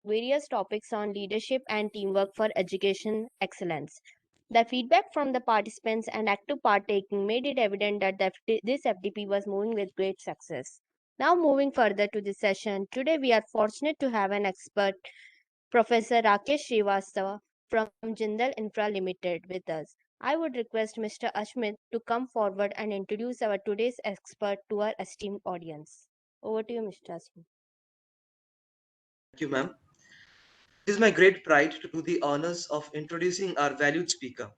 various topics on leadership and teamwork for education excellence. The feedback from the participants and active partaking made it evident that this FDP was moving with great success. Now, moving further to this session, today we are fortunate to have an expert, Professor Rakesh Srivastava from Jindal Infra Limited, with us. I would request Mr. Ashmit to come forward and introduce our today's expert to our esteemed audience. Over to you, Mr. Ashmit. Thank you, ma'am. It is my great pride to do the honors of introducing our valued speaker.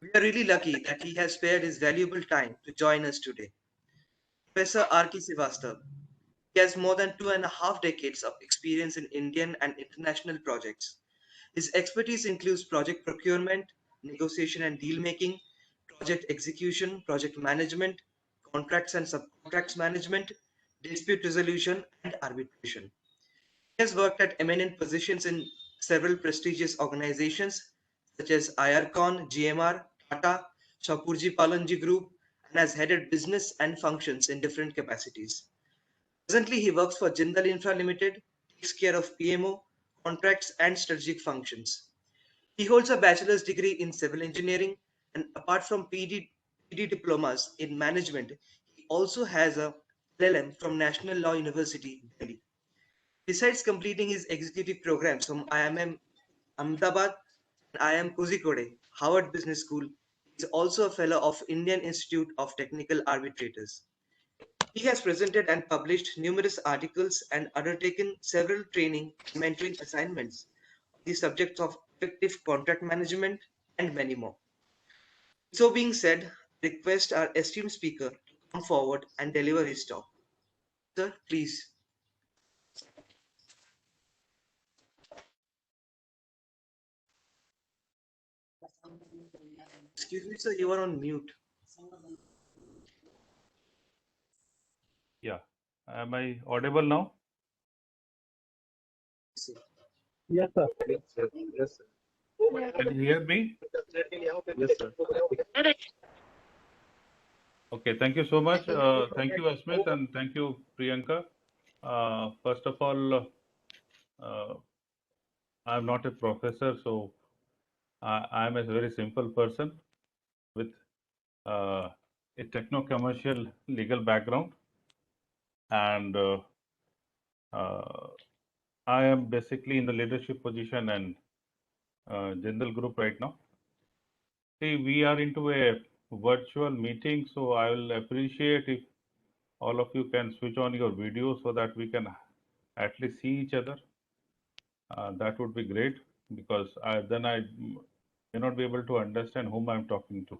We are really lucky that he has spared his valuable time to join us today. Professor R.K. Srivastava. He has more than 2.5 decades of experience in Indian and international projects. His expertise includes project procurement, negotiation and deal making, project execution, project management, contracts and subcontracts management, dispute resolution, and arbitration. He has worked at eminent positions in several prestigious organizations such as IRCON, GMR, Tata, Shapurji Palanji Group, and has headed business and functions in different capacities. Presently, he works for Jindal Infra Limited, takes care of PMO, contracts, and strategic functions. He holds a bachelor's degree in civil engineering, and apart from PD diplomas in management, he also has a LLM from National Law University, Delhi. Besides completing his executive programs from IIM Ahmedabad and IIM Kozhikode, Harvard Business School, he is also a fellow of Indian Institute of Technical Arbitrators. He has presented and published numerous articles and undertaken several training and mentoring assignments on the subjects of effective contract management and many more. So being said, I request our esteemed speaker to come forward and deliver his talk. Sir, please. Excuse me, sir, you are on mute. Yeah. Am I audible now? Yes, sir. Yes, sir. Can you hear me? Yes, sir. Okay, thank you so much. Thank you, Asmit, and thank you, Priyanka. First of all, I'm not a professor, so I'm a very simple person with a techno-commercial legal background, and I am basically in the leadership position and Jindal Group right now. See, we are into a virtual meeting, so I will appreciate if all of you can switch on your video so that we can at least see each other. That would be great because then I may not be able to understand whom I'm talking to.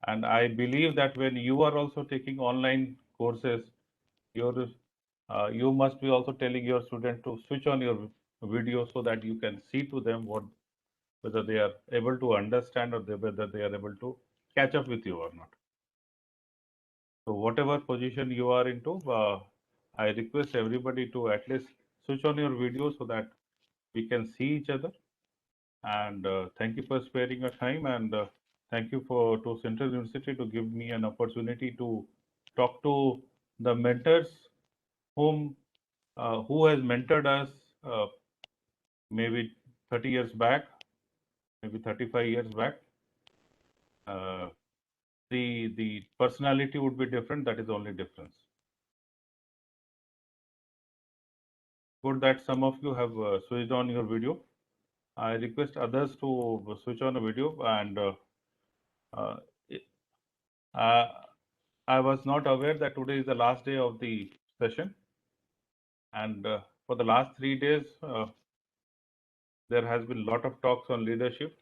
And I believe that when you are also taking online courses, you must be also telling your student to switch on your video so that you can see to them whether they are able to understand or whether they are able to catch up with you or not. So whatever position you are into, I request everybody to at least switch on your video so that we can see each other. And thank you for sparing your time, and thank you to Central University to give me an opportunity to talk to the mentors who has mentored us maybe 30 years back, maybe 35 years back. The personality would be different. That is the only difference. Good that some of you have switched on your video. I request others to switch on a video, and uh, uh, I was not aware that today is the last day of the session, and for the last 3 days there has been a lot of talks on leadership.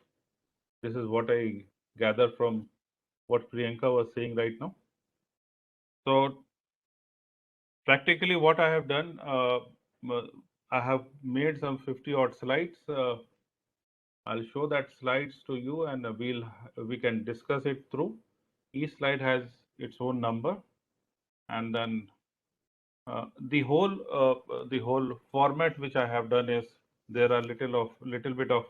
This is what I gather from what Priyanka was saying right now. So practically what I have done, I have made some 50 odd slides. I'll show that slides to you, and we can discuss it through. Each slide has its own number, and then the whole format which I have done is there are little bit of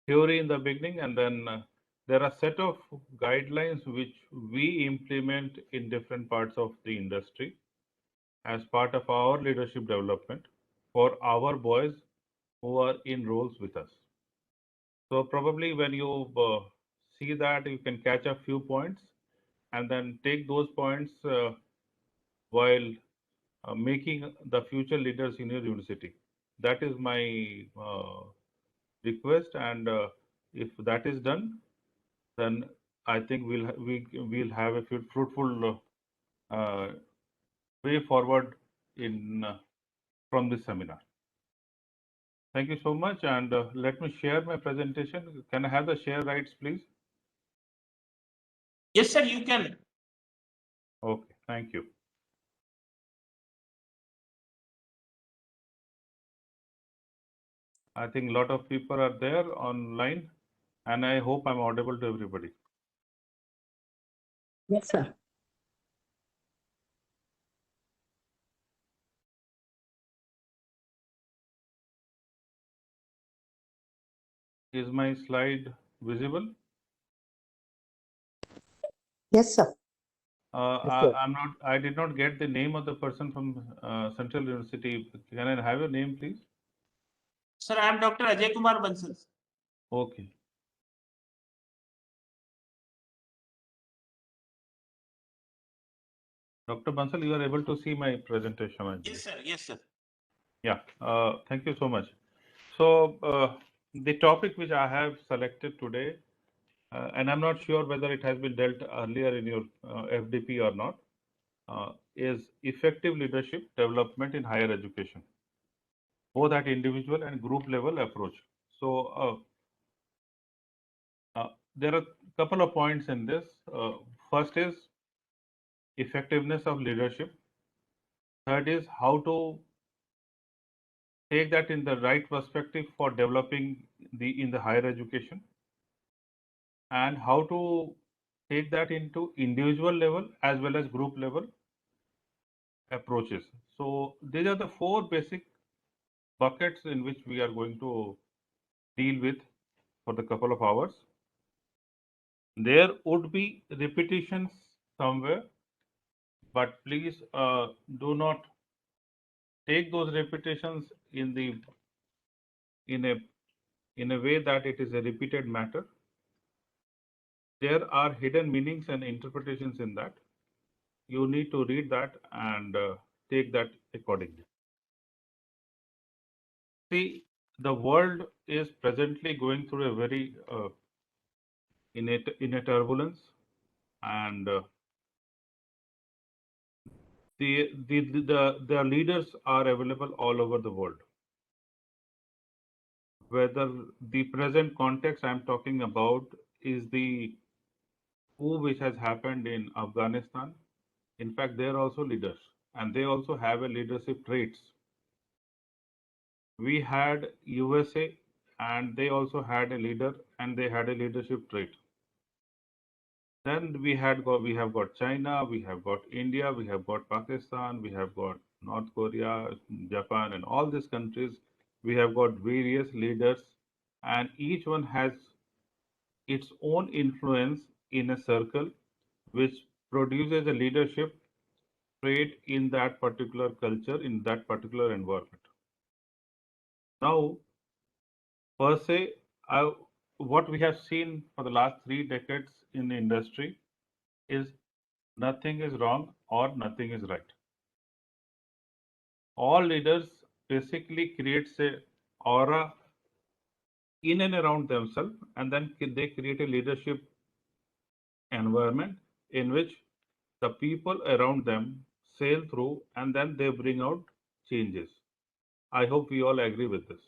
theory in the beginning, and then there are set of guidelines which we implement in different parts of the industry as part of our leadership development. for our boys who are in roles with us. So probably when you see that, you can catch a few points and then take those points while making the future leaders in your university. That is my request, and if that is done, then I think we'll have a fruitful way forward in from this seminar. Thank you so much, and let me share my presentation. Can I have the share rights, please? Yes, sir, you can. Okay, thank you. I think a lot of people are there online, and I hope I'm audible to everybody. Yes, sir. Is my slide visible? Yes, sir. Yes, sir. I did not get the name of the person from Central University. Can I have your name, please? Sir, I am Dr. Ajay Kumar Bansal. Okay. Dr. Bansal, you are able to see my presentation, I believe. Yes, sir. Yes, sir. Yeah, thank you so much. So the topic which I have selected today, and I'm not sure whether it has been dealt earlier in your FDP or not, is effective leadership development in higher education, both at individual and group level approach. So there are a couple of points in this. First is effectiveness of leadership. Third is how to take that in the right perspective for developing in the higher education, and how to take that into individual level as well as group level approaches. So these are the four basic buckets in which we are going to deal with for the couple of hours. There would be repetitions somewhere, but please do not take those repetitions in a in a way that it is a repeated matter. There are hidden meanings and interpretations in that. You need to read that and take that accordingly. See, the world is presently going through a very in a turbulence, and the leaders are available all over the world. Whether the present context I'm talking about is the coup which has happened in Afghanistan. In fact, they are also leaders, and they also have a leadership traits. We had USA, and they also had a leader, and they had a leadership trait. Then we have got China, we have got India, we have got Pakistan, we have got North Korea, Japan, and all these countries. We have got various leaders, and each one has its own influence in a circle, which produces a leadership trait in that particular culture, in that particular environment. Now, per se, what we have seen for the last 3 decades in the industry is nothing is wrong or nothing is right. All leaders basically creates a aura in and around themselves, and then they create a leadership environment in which the people around them sail through, and then they bring out changes. I hope we all agree with this.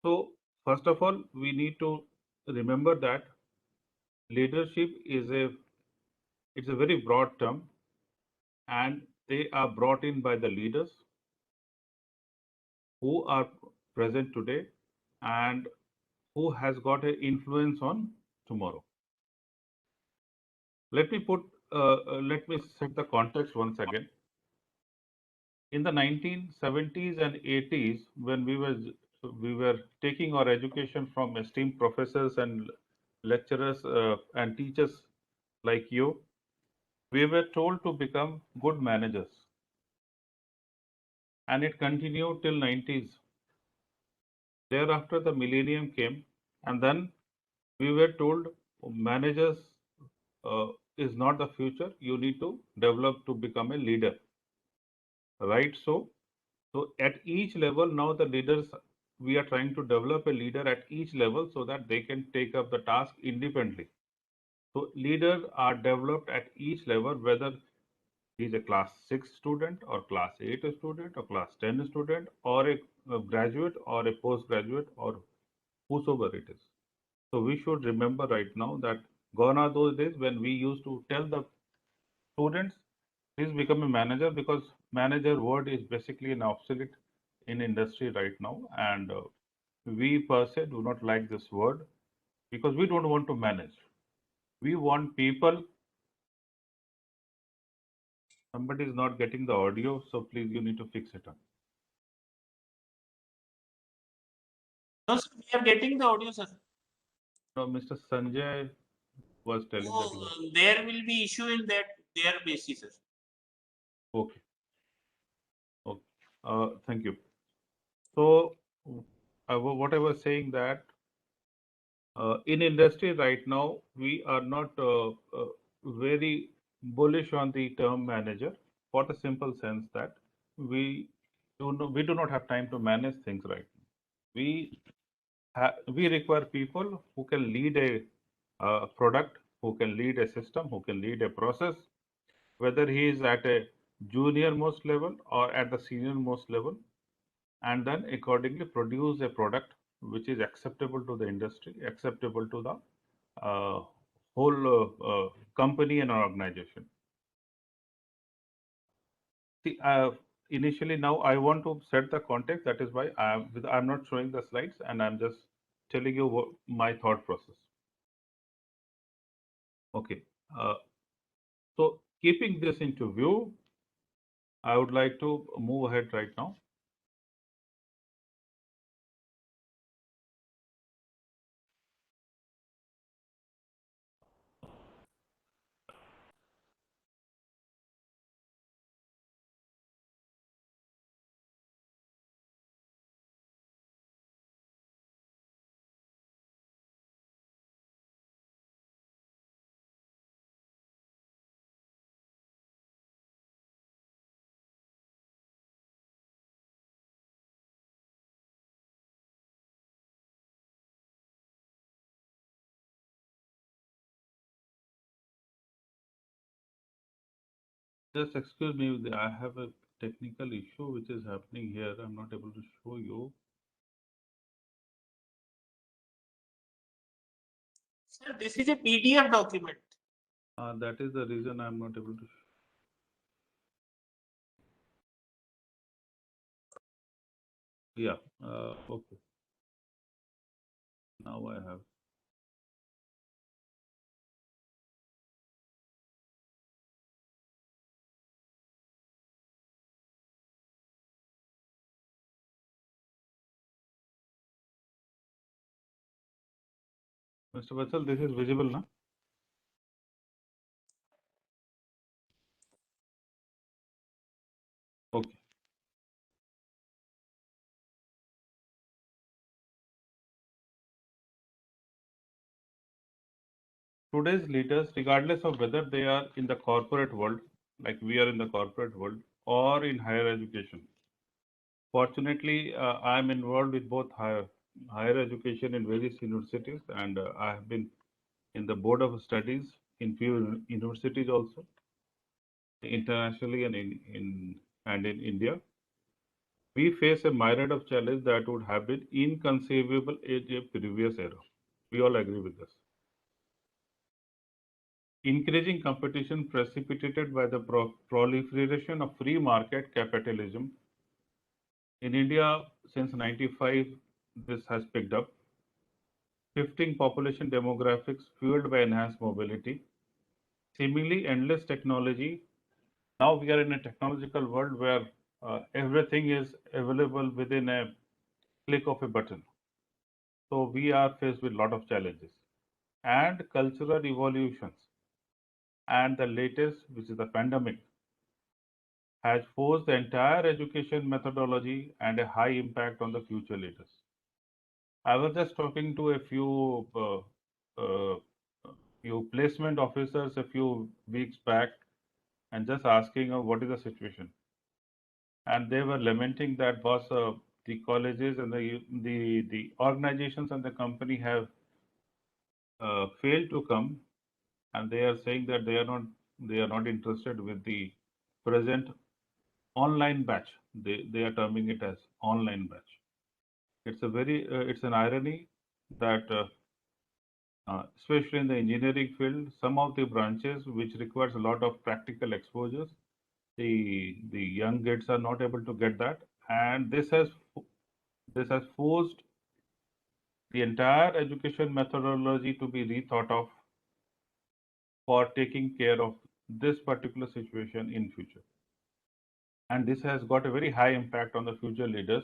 So first of all, we need to remember that leadership is it's a very broad term, and they are brought in by the leaders who are present today and who has got an influence on tomorrow. Let me set the context once again. In the 1970s and 80s, when we were taking our education from esteemed professors and lecturers and teachers like you, we were told to become good managers. and it continued till 90s. Thereafter, the millennium came, and then we were told managers is not the future. You need to develop to become a leader, right? So at each level now the leaders we are trying to develop a leader at each level so that they can take up the task independently. So leaders are developed at each level, whether he's a class 6 student or class 8 student or class 10 student or a graduate or a postgraduate or whosoever it is. So we should remember right now that gone are those days when we used to tell the students, please become a manager, because manager word is basically an obsolete in industry right now. And we per se do not like this word because we don't want to manage. We want people. Somebody is not getting the audio, so please you need to fix it up. No, sir, we are getting the audio, sir. No, Mr. Sanjay was telling that he was There will be issue in that their basis, sir. okay. Okay. Thank you. So, what I was saying that in industry right now, we are not very bullish on the term manager for the simple sense that we we do not have time to manage things right now. We require people who can lead a product, who can lead a system, who can lead a process, whether he is at a junior most level or at the senior most level, and then accordingly produce a product which is acceptable to the industry, acceptable to the uh, whole company and organization. See, initially now I want to set the context. That is why I'm not showing the slides and I'm just telling you what, my thought process. Okay. Uh, so keeping this into view, I would like to move ahead right now. Just excuse me, I have a technical issue which is happening here. I'm not able to show you. Sir, this is a PDF document. That is the reason I'm not able to. Yeah. Okay. Now I have. Mr. Vatsal, this is visible now? Okay. Today's leaders, regardless of whether they are in the corporate world, like we are in the corporate world, or in higher education. Fortunately, I'm involved with both higher education in various universities, and I have been in the board of studies in few universities also, internationally and in India. We face a myriad of challenges that would have been inconceivable in a previous era. We all agree with this. Increasing competition precipitated by the proliferation of free market capitalism. In India, since 95, this has picked up. Shifting population demographics fueled by enhanced mobility. Seemingly endless technology. Now we are in a technological world where everything is available within a click of a button. So we are faced with a lot of challenges and cultural evolutions. And the latest, which is the pandemic, has forced the entire education methodology and a high impact on the future leaders. I was just talking to a uh, few placement officers a few weeks back and just asking what is the situation. And they were lamenting that boss, the colleges and the organizations and the company have failed to come, and they are saying that they are not interested with the present online batch. They are terming it as online batch. It's an irony that especially in the engineering field, some of the branches which requires a lot of practical exposures, the young kids are not able to get that, and this has forced the entire education methodology to be rethought of for taking care of this particular situation in future. And this has got a very high impact on the future leaders,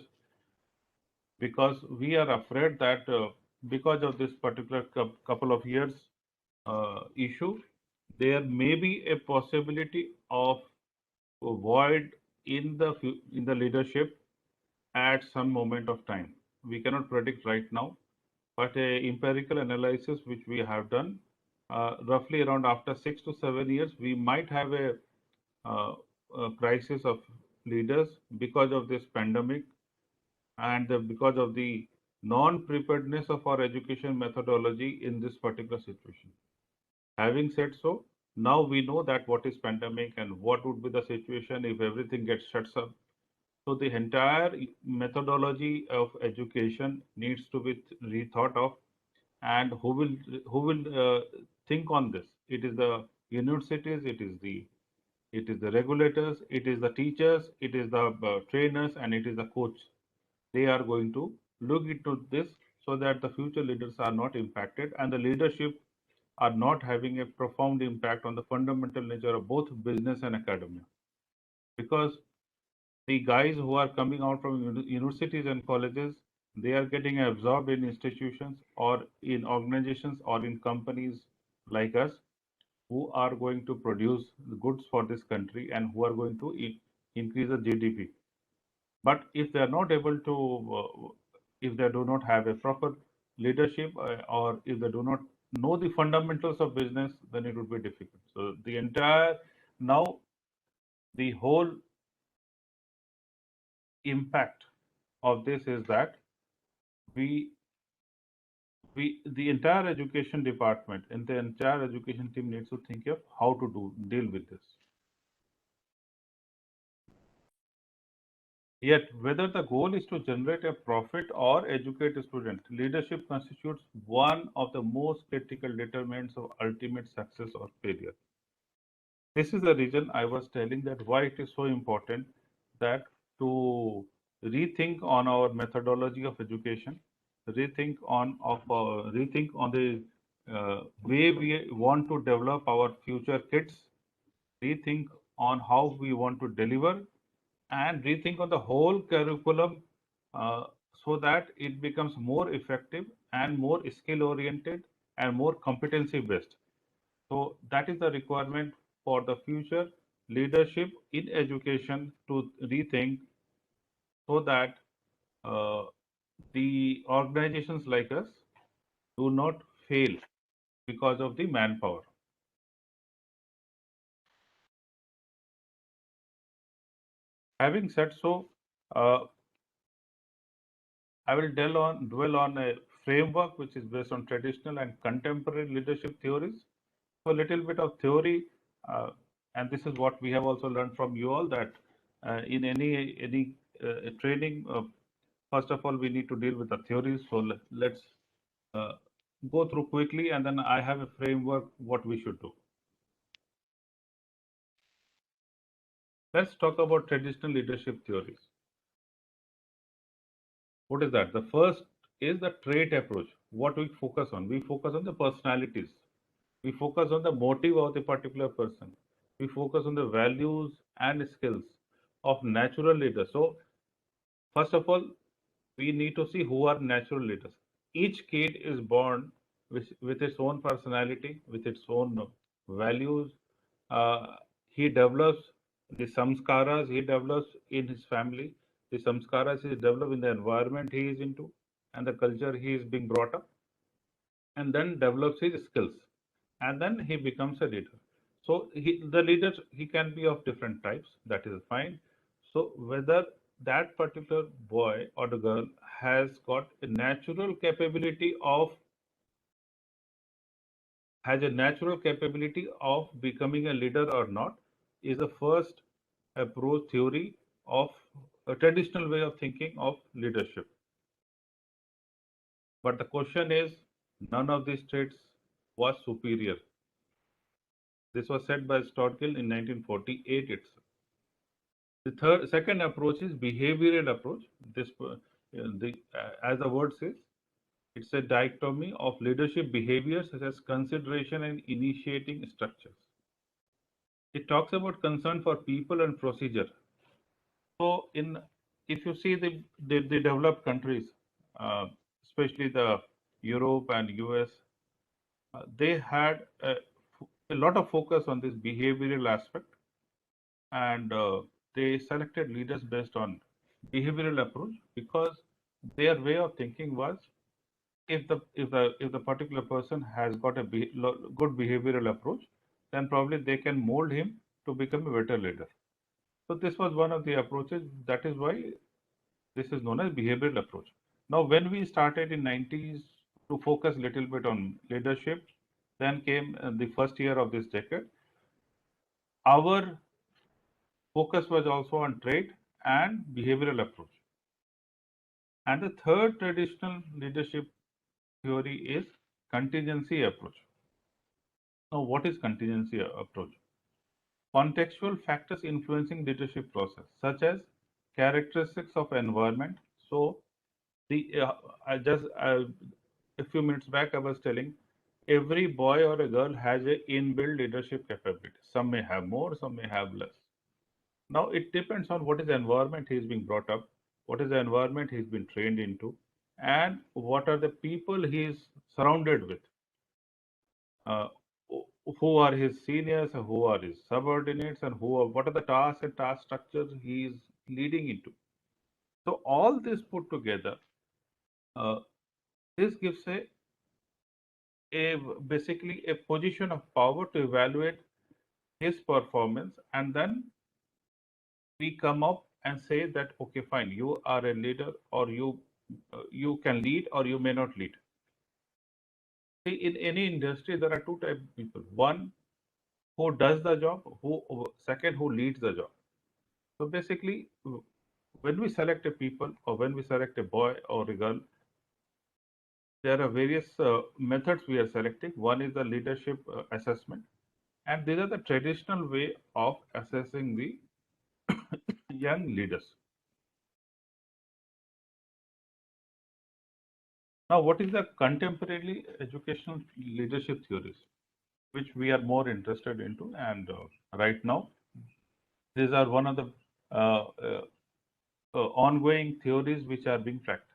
because we are afraid that because of this particular couple of years issue, there may be a possibility of a void in the leadership at some moment of time. We cannot predict right now, but a empirical analysis which we have done, roughly around after 6 to 7 years, we might have uh, a crisis of leaders because of this pandemic and because of the non-preparedness of our education methodology in this particular situation. Having said so, now we know that what is pandemic and what would be the situation if everything gets shuts up. So the entire methodology of education needs to be rethought of, and who will think on this? It is the universities, it is the regulators, it is the teachers, it is the trainers, and it is the coach. They are going to look into this so that the future leaders are not impacted and the leadership are not having a profound impact on the fundamental nature of both business and academia. Because the guys who are coming out from universities and colleges, they are getting absorbed in institutions or in organizations or in companies like us, who are going to produce the goods for this country and who are going to increase the GDP. But if they are not able to, if they do not have a proper leadership, or if they do not know the fundamentals of business, then it would be difficult. So the entire, now the whole impact of this is that we the entire education department and the entire education team needs to think of how to deal with this. Yet, whether the goal is to generate a profit or educate a student, leadership constitutes one of the most critical determinants of ultimate success or failure. This is the reason I was telling that why it is so important that to rethink on our methodology of education, rethink on the way we want to develop our future kids, rethink on how we want to deliver, and rethink on the whole curriculum, so that it becomes more effective and more skill oriented and more competency based. So that is the requirement for the future leadership in education to rethink, so that uh, the organizations like us do not fail because of the manpower. Having said so, uh, I will dwell on a framework which is based on traditional and contemporary leadership theories. So a little bit of theory, and this is what we have also learned from you all, that in any training, first of all we need to deal with the theories. So let's uh, go through quickly, and then I have a framework what we should do. Let's talk about traditional leadership theories. What is that? The first is the trait approach. What we focus on? We focus on the personalities. We focus on the motive of the particular person. We focus on the values and skills of natural leaders. So, first of all, we need to see who are natural leaders. Each kid is born with its own personality, with its own values. He develops The samskaras he develops in his family, the samskaras he develops in the environment he is into, and the culture he is being brought up, and then develops his skills, and then he becomes a leader. So the leader, he can be of different types, that is fine. So whether that particular boy or the girl has got a natural capability of becoming a leader or not is the first approach theory of a traditional way of thinking of leadership. But the question is, none of these traits was superior. This was said by Stotkill in 1948 itself. The second approach is behavioral approach. As the word says, it's a dichotomy of leadership behaviors such as consideration and initiating structures. It talks about concern for people and procedure. So, if you see the developed countries, uh, especially the Europe and US, they had a lot of focus on this behavioral aspect, and they selected leaders based on behavioral approach because their way of thinking was if the particular person has got a good behavioral approach, then probably they can mold him to become a better leader. So this was one of the approaches. That is why this is known as behavioral approach. Now, when we started in 90s to focus a little bit on leadership, then came the first year of this decade. Our focus was also on trait and behavioral approach. And the third traditional leadership theory is contingency approach. Now, what is contingency approach? Contextual factors influencing leadership process, such as characteristics of environment. So, a few minutes back I was telling, every boy or a girl has a inbuilt leadership capability. Some may have more, some may have less. Now it depends on what is the environment he is being brought up, what is the environment he's been trained into, and what are the people he is surrounded with. Uh, who are his seniors, who are his subordinates, and what are the tasks and task structures he is leading into. So all this put together, uh, this gives a basically a position of power to evaluate his performance, and then we come up and say that okay, fine, you are a leader, or you can lead or you may not lead. See, in any industry there are two types of people: one who does the job, second who leads the job. So basically, when we select a people or when we select a boy or a girl, there are various methods we are selecting. One is the leadership assessment, and these are the traditional way of assessing the young leaders. Now, what is the contemporary educational leadership theories, which we are more interested into? And right now, these are one of the uh, uh, ongoing theories which are being practiced.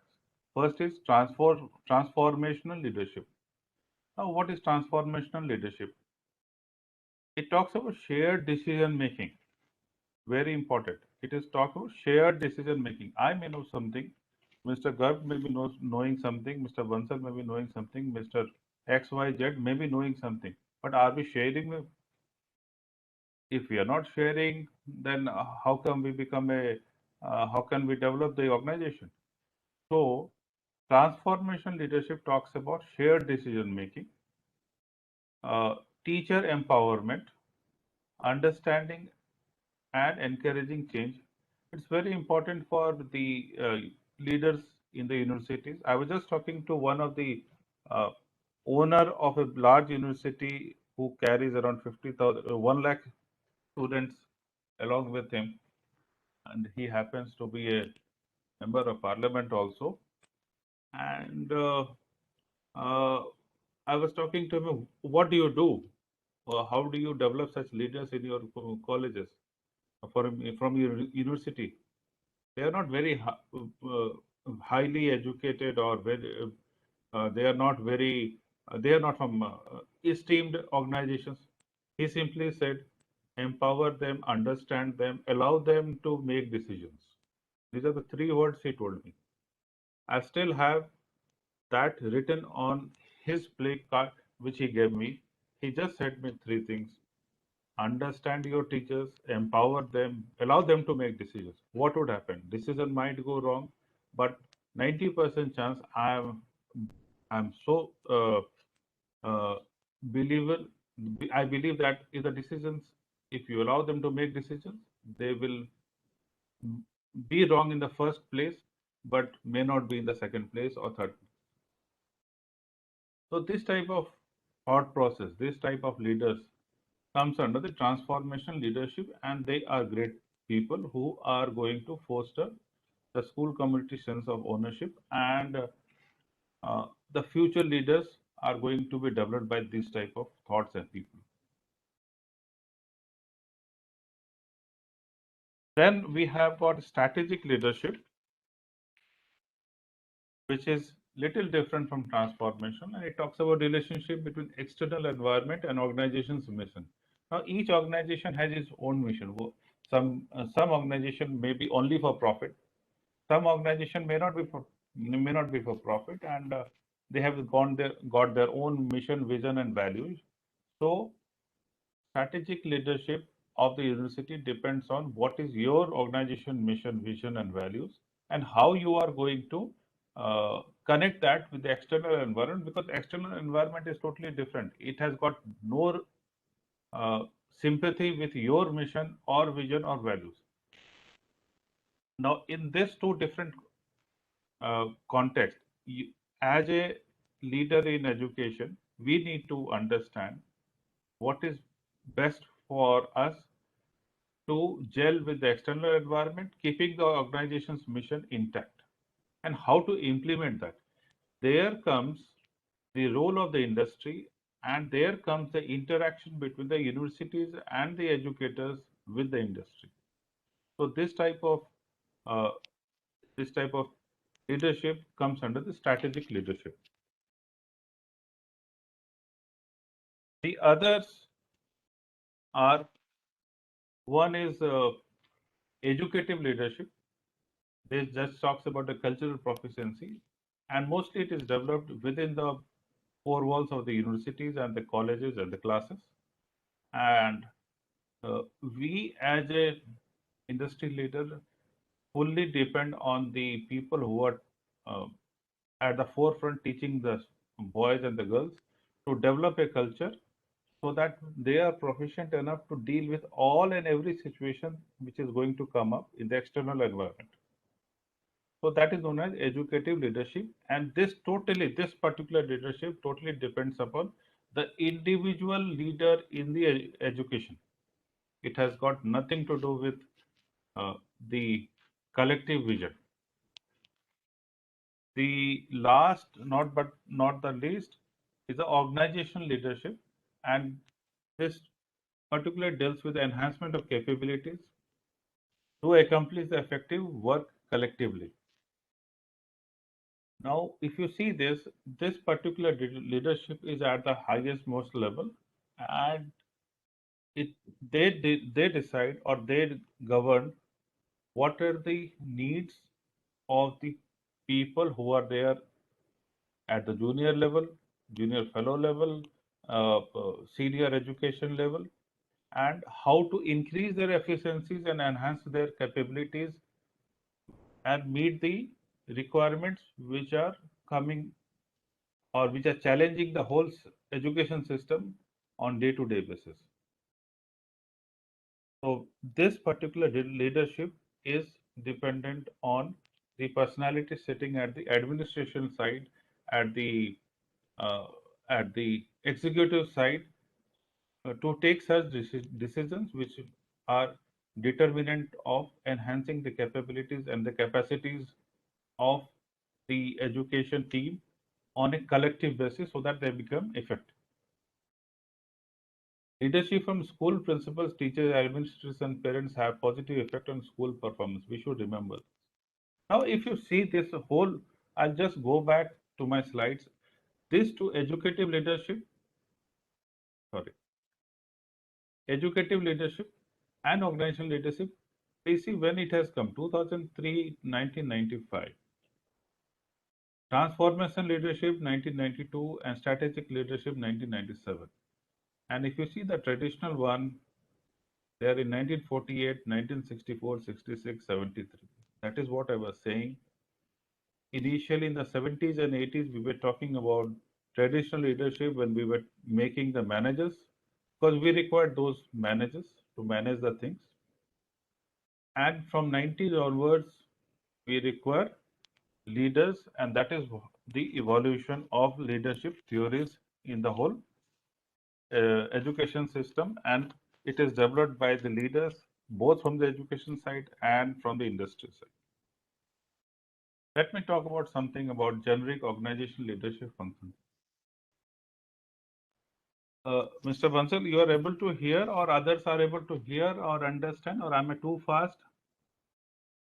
First is transformational leadership. Now, what is transformational leadership? It talks about shared decision making. Very important. It is talk about shared decision making. I may know something, Mr. Garg may be knowing something, Mr. Bansal may be knowing something, Mr. XYZ may be knowing something. But are we sharing? If we are not sharing, then how can we how can we develop the organization? So, transformation leadership talks about shared decision making, uh, teacher empowerment, understanding and encouraging change. It's very important for the leaders in the universities. I was just talking to one of the uh, owner of a large university who carries around 50,000, 1 lakh students along with him, and he happens to be a member of parliament also. And uh, I was talking to him, what do you do? How do you develop such leaders in your colleges, from your university? They are not very highly educated, or very, they are not very, they are not from esteemed organizations. He simply said, empower them, understand them, allow them to make decisions. These are the three words he told me. I still have that written on his play card which he gave me. He just said me three things: understand your teachers, empower them, allow them to make decisions. What would happen? Decision might go wrong, but 90% chance I'm so uh, believer. I believe that if the decisions, if you allow them to make decisions, they will be wrong in the first place, but may not be in the second place or third. So this type of thought process, this type of leaders comes under the transformation leadership, and they are great people who are going to foster the school community sense of ownership, and the future leaders are going to be developed by this type of thoughts and people. Then we have got strategic leadership, which is little different from transformation, and it talks about relationship between external environment and organization's mission. Now each organization has its own mission. Some organization may be only for profit, some organization may not be for profit, and they have got their own mission, vision, and values. So strategic leadership of the university depends on what is your organization mission, vision, and values, and how you are going to connect that with the external environment, because external environment is totally different. It has got no uh, sympathy with your mission or vision or values. Now in these two different context, as a leader in education, we need to understand what is best for us to gel with the external environment, keeping the organization's mission intact, and how to implement that. There comes the role of the industry, and there comes the interaction between the universities and the educators with the industry. So uh, this type of leadership comes under the strategic leadership. The others are, one is educative leadership. This just talks about the cultural proficiency, and mostly it is developed within the four walls of the universities and the colleges and the classes. And we, as a industry leader, fully depend on the people who are uh, at the forefront teaching the boys and the girls to develop a culture so that they are proficient enough to deal with all and every situation which is going to come up in the external environment. So that is known as educative leadership, and this particular leadership totally depends upon the individual leader in the education. It has got nothing to do with the collective vision. The last, not the least, is the organizational leadership, and this particularly deals with the enhancement of capabilities to accomplish the effective work collectively. Now, if you see this particular leadership is at the highest most level, and it they decide or they govern what are the needs of the people who are there at the junior level, junior fellow level, senior education level, and how to increase their efficiencies and enhance their capabilities and meet the requirements which are coming or which are challenging the whole education system on day-to-day basis. So this particular leadership is dependent on the personality sitting at the administration side, at the uh, at the executive side, to take such decisions which are determinant of enhancing the capabilities and the capacities of the education team on a collective basis so that they become effective. Leadership from school principals, teachers, administrators, and parents have positive effect on school performance. We should remember. Now, if you see this whole, I'll just go back to my slides. This to educative leadership, sorry. educative leadership and organizational leadership. You see when it has come 2003, 1995, transformation leadership 1992, and strategic leadership 1997. And if you see the traditional one, they are in 1948, 1964, 66, 73. That is what I was saying. Initially in the 70s and 80s, we were talking about traditional leadership when we were making the managers, because we required those managers to manage the things. And from 90s onwards, we require leaders, and that is the evolution of leadership theories in the whole education system, and it is developed by the leaders both from the education side and from the industry side. Let me talk about something about generic organizational leadership functions. Mr. Bansal, you are able to hear, or others are able to hear or understand, or am I too fast?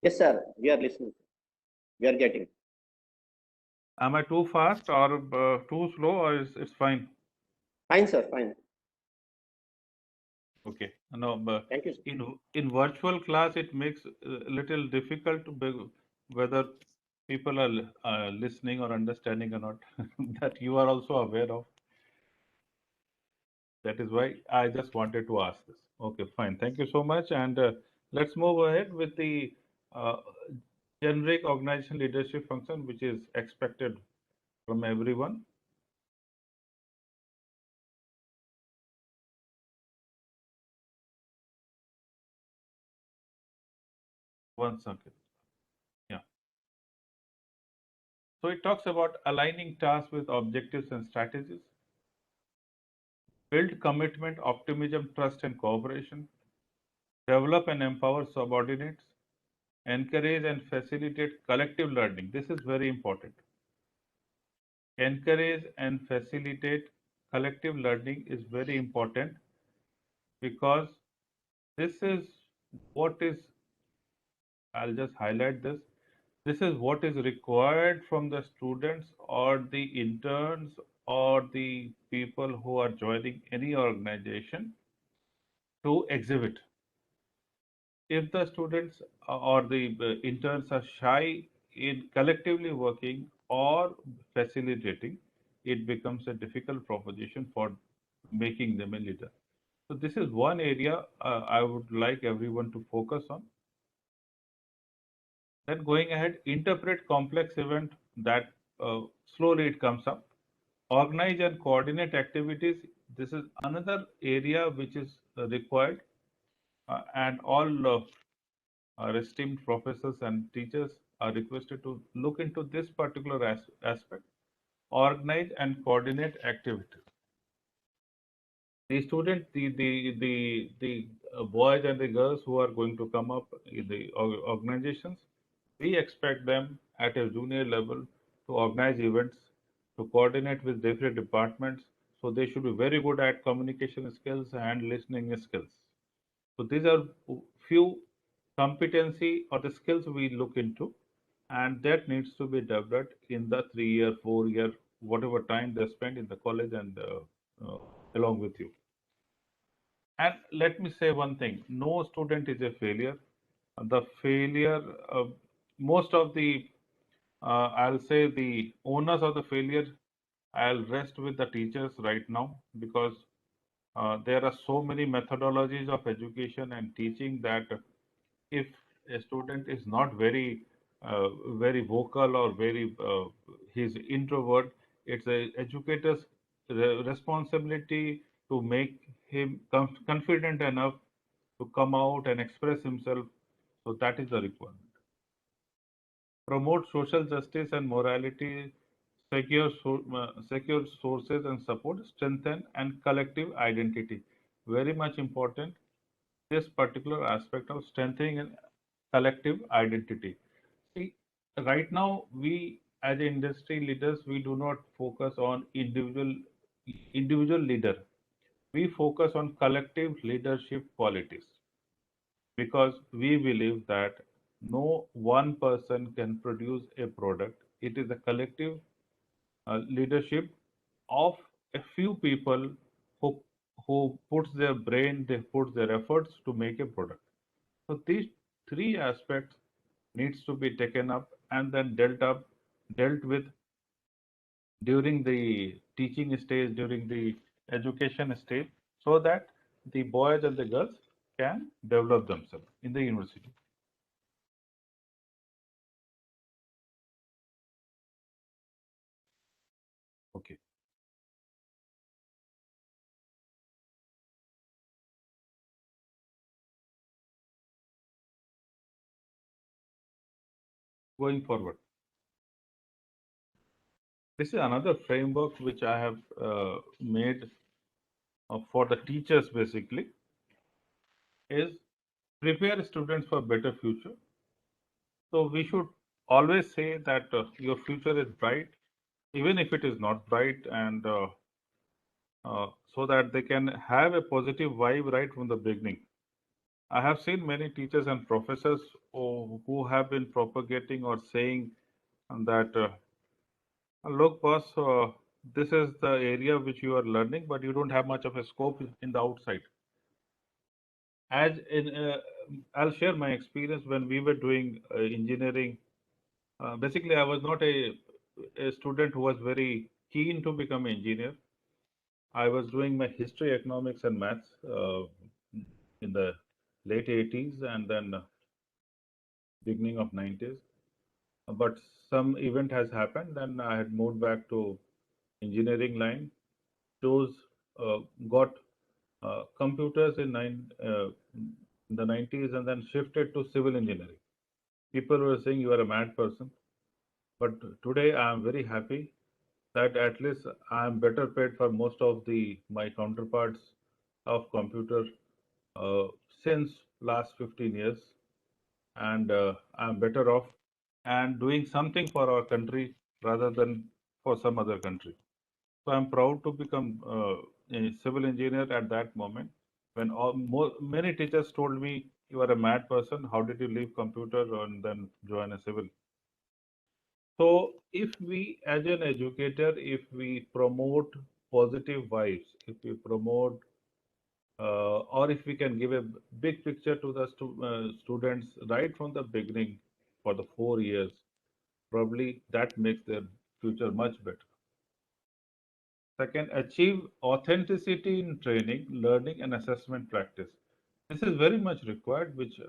Yes, sir. We are listening. We are getting. Am I too fast or too slow, or is it's fine? Fine, sir. Fine. Okay. No, but Thank you, sir. in virtual class, it makes a little difficult to whether people are listening or understanding or not. That you are also aware of. That is why I just wanted to ask this. Okay, fine. Thank you so much. And let's move ahead with the uh, generic organization leadership function, which is expected from everyone. One second. Yeah. So it talks about aligning tasks with objectives and strategies, build commitment, optimism, trust, and cooperation, develop and empower subordinates, encourage and facilitate collective learning. This is very important. Encourage and facilitate collective learning is very important because this is what is, I'll just highlight this. This is what is required from the students or the interns or the people who are joining any organization to exhibit. If the students or the interns are shy in collectively working or facilitating, it becomes a difficult proposition for making them a leader. So this is one area I would like everyone to focus on. Then going ahead, interpret complex event that slowly it comes up. Organize and coordinate activities. This is another area which is required, and all our esteemed professors and teachers are requested to look into this particular aspect. Organize and coordinate activities. The students, the boys and the girls who are going to come up in the organizations, we expect them at a junior level to organize events, to coordinate with different departments. So they should be very good at communication skills and listening skills. So these are few competency or the skills we look into, and that needs to be developed in the 3 year, 4 year, whatever time they spend in the college and along with you. And let me say one thing: no student is a failure. The failure, most of the, I'll say the owners of the failure, I'll rest with the teachers right now because there are so many methodologies of education and teaching that if a student is not very vocal or very he's introvert, it's a educator's responsibility to make him confident enough to come out and express himself. So that is the requirement. Promote social justice and morality, secure sources and support, strengthen and collective identity. Very much important, this particular aspect of strengthening and collective identity. See, right now we as industry leaders, we do not focus on individual leader. We focus on collective leadership qualities because we believe that no one person can produce a product. It is a collective leadership of a few people who who puts their brain, they put their efforts to make a product. So these three aspects needs to be taken up and then dealt with during the teaching stage, during the education stage, so that the boys and the girls can develop themselves in the university. Okay. Going forward, this is another framework which I have made for the teachers basically, is prepare students for better future. So we should always say that your future is bright, even if it is not bright, and so that they can have a positive vibe right from the beginning. I have seen many teachers and professors who have been propagating or saying that, look, boss, this is the area which you are learning, but you don't have much of a scope in the outside. As in, I'll share my experience when we were doing engineering. Basically, I was not a student who was very keen to become an engineer. I was doing my history, economics, and maths in the late 80s and then beginning of 90s. But some event has happened, then I had moved back to engineering line. Those got computers in the 90s and then shifted to civil engineering. People were saying you are a mad person, but today I am very happy that at least I am better paid for most of the my counterparts of computer uh, since last 15 years, and I'm better off and doing something for our country rather than for some other country. So I'm proud to become a civil engineer at that moment when many teachers told me, you are a mad person. How did you leave computer and then join a civil? So if we, as an educator, if we promote positive vibes, if we promote, or if we can give a big picture to the students right from the beginning for the 4 years, probably that makes their future much better. Second, achieve authenticity in training, learning, and assessment practice. This is very much required, which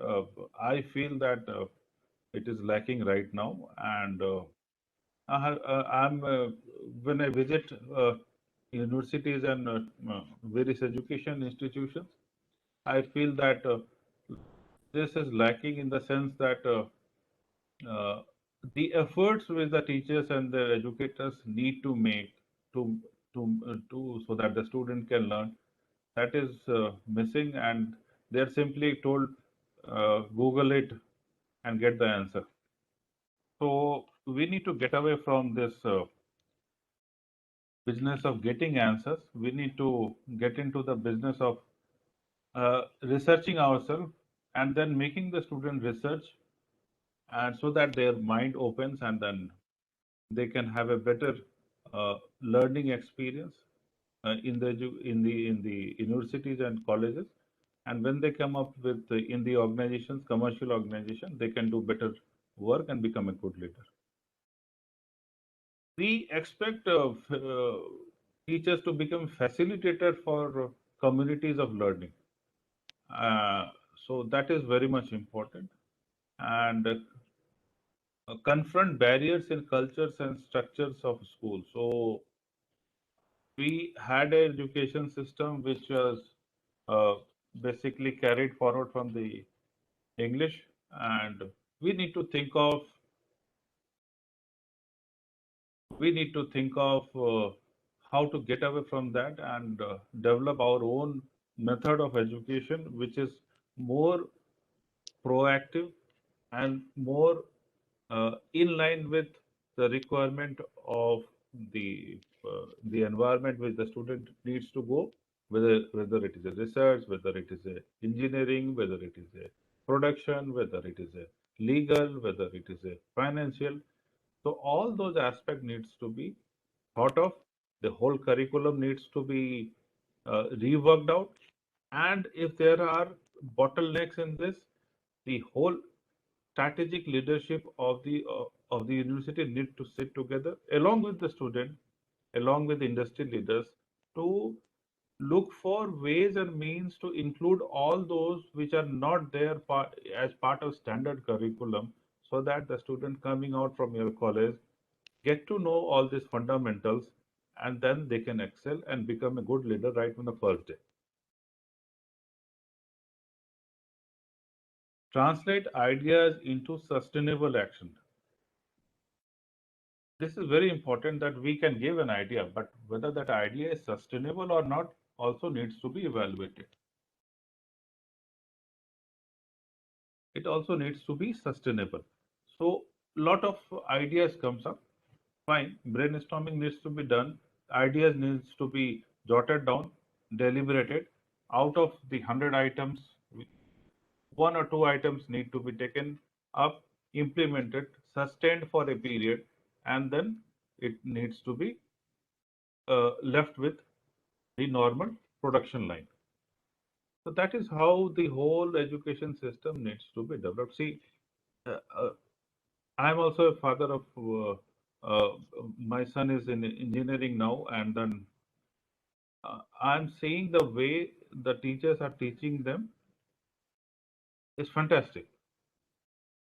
I feel that it is lacking right now. And I'm when I visit universities and various education institutions, I feel that this is lacking in the sense that uh, the efforts which the teachers and the educators need to make to to so that the student can learn, that is missing, and they're simply told Google it and get the answer. So we need to get away from this business of getting answers. We need to get into the business of researching ourselves and then making the student research, and so that their mind opens and then they can have a better learning experience in the universities and colleges. And when they come up with in the organizations, commercial organization, they can do better work and become a good leader. We expect teachers to become facilitator for communities of learning. Uh, so that is very much important, and confront barriers in cultures and structures of school. So we had an education system which was uh, basically carried forward from the English, and we need to think of how to get away from that and develop our own method of education, which is more proactive and more in line with the requirement of the environment which the student needs to go, whether it is a research, whether it is a engineering, whether it is a production, whether it is a legal, whether it is a financial. So all those aspects needs to be thought of. The whole curriculum needs to be reworked out. And if there are bottlenecks in this, the whole strategic leadership of the university need to sit together along with the student, along with industry leaders, to look for ways and means to include all those which are not there as part of standard curriculum, so that the student coming out from your college get to know all these fundamentals, and then they can excel and become a good leader right from the first day. Translate ideas into sustainable action. This is very important, that we can give an idea, but whether that idea is sustainable or not also needs to be evaluated. It also needs to be sustainable. So lot of ideas comes up. Fine, brainstorming needs to be done. Ideas needs to be jotted down, deliberated. Out of the 100 items, one or two items need to be taken up, implemented, sustained for a period, and then it needs to be left with the normal production line. So that is how the whole education system needs to be developed. See, uh, uh, I'm also a father of, my son is in engineering now, and then I'm seeing the way the teachers are teaching them is fantastic.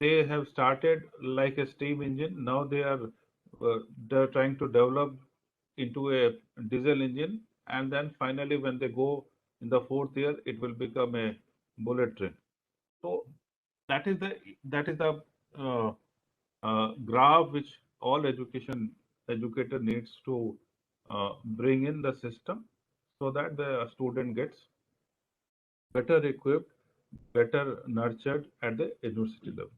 They have started like a steam engine. Now they're trying to develop into a diesel engine, and then finally when they go in the fourth year, it will become a bullet train. So that is the uh, graph which all educator needs to bring in the system, so that the student gets better equipped, better nurtured at the university level.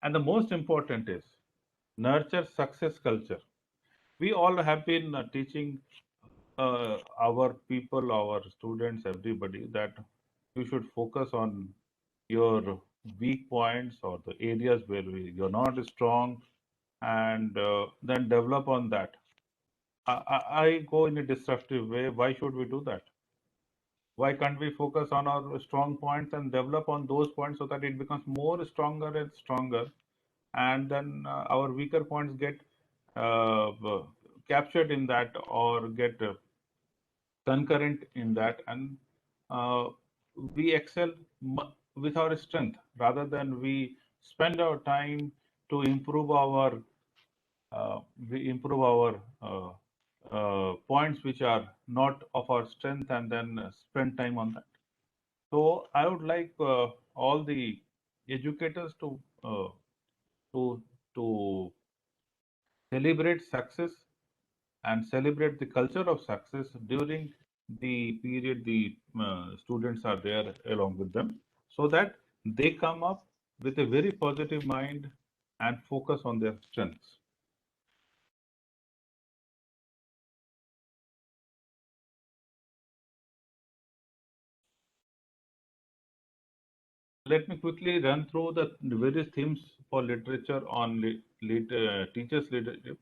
And the most important is nurture success culture. We all have been teaching our people, our students, everybody, that you should focus on your weak points or the areas where you're not strong, and then develop on that. I go in a disruptive way. Why should we do that? Why can't we focus on our strong points and develop on those points, so that it becomes more stronger and stronger, and then our weaker points get captured in that, or get concurrent in that, and uh, we excel with our strength, rather than we spend our time to improve our uh, points which are not of our strength, and then spend time on that. So I would like all the educators to to celebrate success and celebrate the culture of success during the period the students are there along with them, so that they come up with a very positive mind and focus on their strengths. Let me quickly run through the various themes for literature on teachers leadership.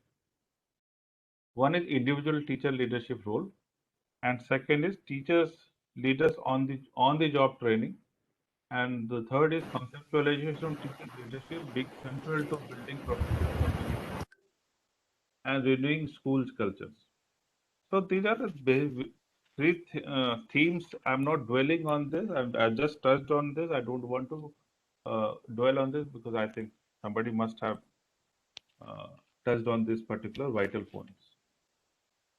One is individual teacher leadership role, and second is teachers leaders on the job training, and the third is conceptualization of teacher leadership, being central to building professional community and renewing schools cultures. So these are the three themes. I'm not dwelling on this. I just touched on this. I don't want to dwell on this, because I think somebody must have uh, touched on these particular vital points.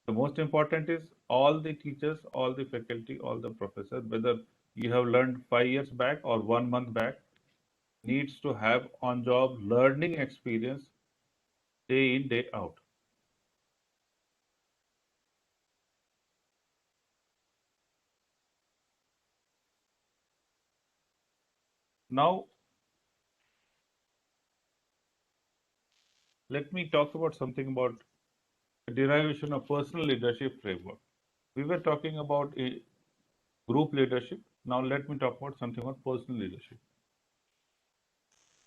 The most important is all the teachers, all the faculty, all the professors, whether you have learned 5 years back or 1 month back, needs to have on-job learning experience day in, day out. Now, let me talk about something about the derivation of personal leadership framework. We were talking about a group leadership. Now, let me talk about something about personal leadership.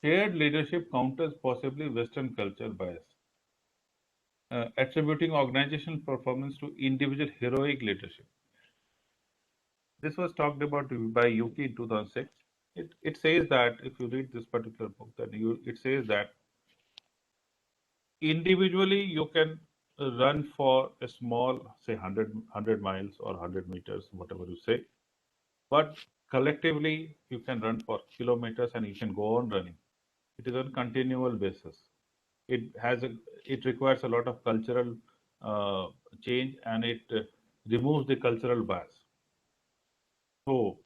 Shared leadership counters possibly Western culture bias. attributing organizational performance to individual heroic leadership. This was talked about by Yuki in 2006. It says that if you read this particular book, it says that individually you can run for a small, say 100 miles or 100 meters, whatever you say, but collectively you can run for kilometers and you can go on running. It is on continual basis. It has it requires a lot of cultural change, and it removes the cultural bias. So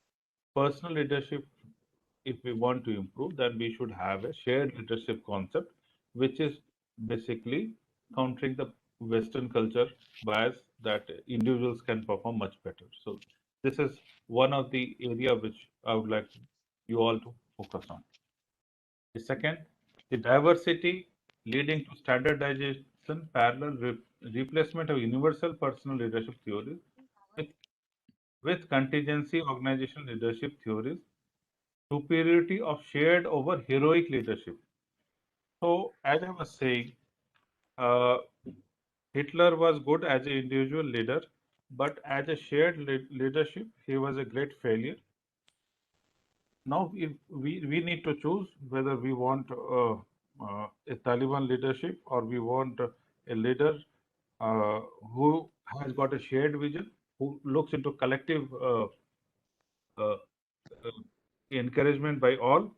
personal leadership, if we want to improve, then we should have a shared leadership concept, which is basically countering the Western culture bias that individuals can perform much better. So this is one of the area which I would like you all to focus on. The second, the diversity leading to standardization, parallel replacement of universal personal leadership theories with, with contingency organizational leadership theories, superiority of shared over heroic leadership. So, as I was saying, uh, Hitler was good as an individual leader, but as a shared leadership, he was a great failure. Now, if we need to choose whether we want a Taliban leadership or we want a leader who has got a shared vision, who looks into collective uh, encouragement by all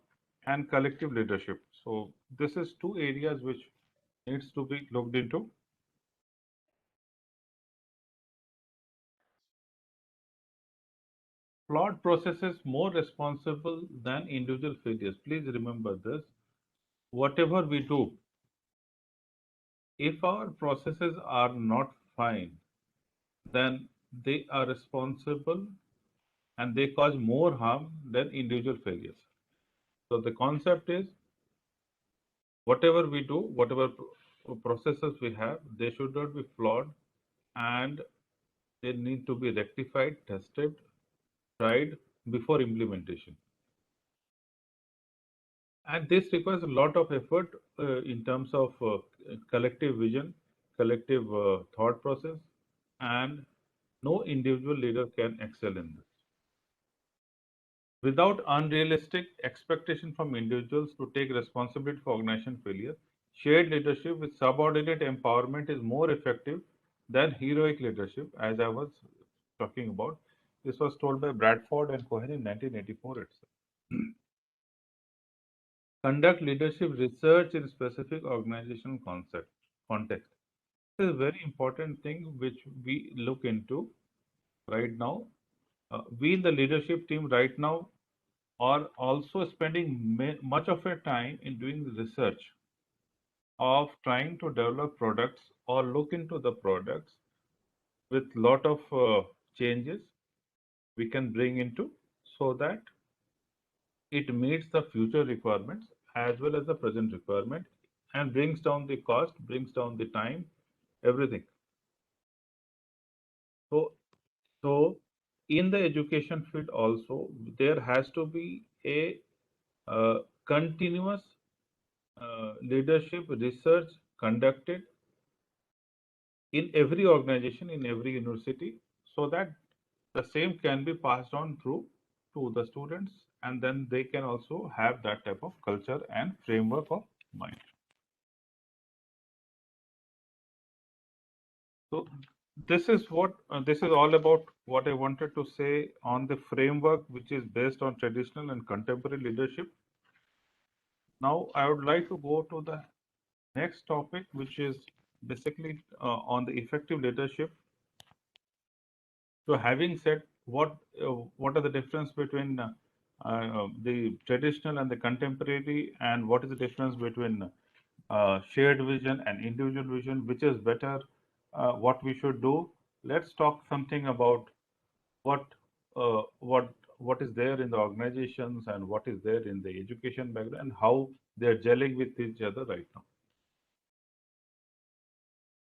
and collective leadership. So this is two areas which needs to be looked into. Flawed processes more responsible than individual failures. Please remember this. Whatever we do, if our processes are not fine, then they are responsible and they cause more harm than individual failures. So the concept is whatever we do, whatever processes we have, they should not be flawed and they need to be rectified, tested, tried before implementation. And this requires a lot of effort in terms of collective vision, collective thought process, and no individual leader can excel in this. Without unrealistic expectation from individuals to take responsibility for organization failure, shared leadership with subordinate empowerment is more effective than heroic leadership, as I was talking about. This was told by Bradford and Cohen in 1984 itself. Conduct leadership research in specific organizational context. This is a very important thing which we look into right now. We in the leadership team right now are also spending much of our time in doing the research of trying to develop products or look into the products with lot of changes we can bring into so that it meets the future requirements as well as the present requirement and brings down the cost, brings down the time, everything. So in the education field also, there has to be a continuous leadership research conducted in every organization, in every university, so that the same can be passed on through to the students, and then they can also have that type of culture and framework of mind. So this is all about what I wanted to say on the framework which is based on traditional and contemporary leadership. Now I would like to go to the next topic, which is basically on the effective leadership. So having said what are the difference between the traditional and the contemporary, and what is the difference between shared vision and individual vision, which is better, what we should do. Let's talk something about what uh, what what is there in the organizations and what is there in the education background and how they are gelling with each other right now.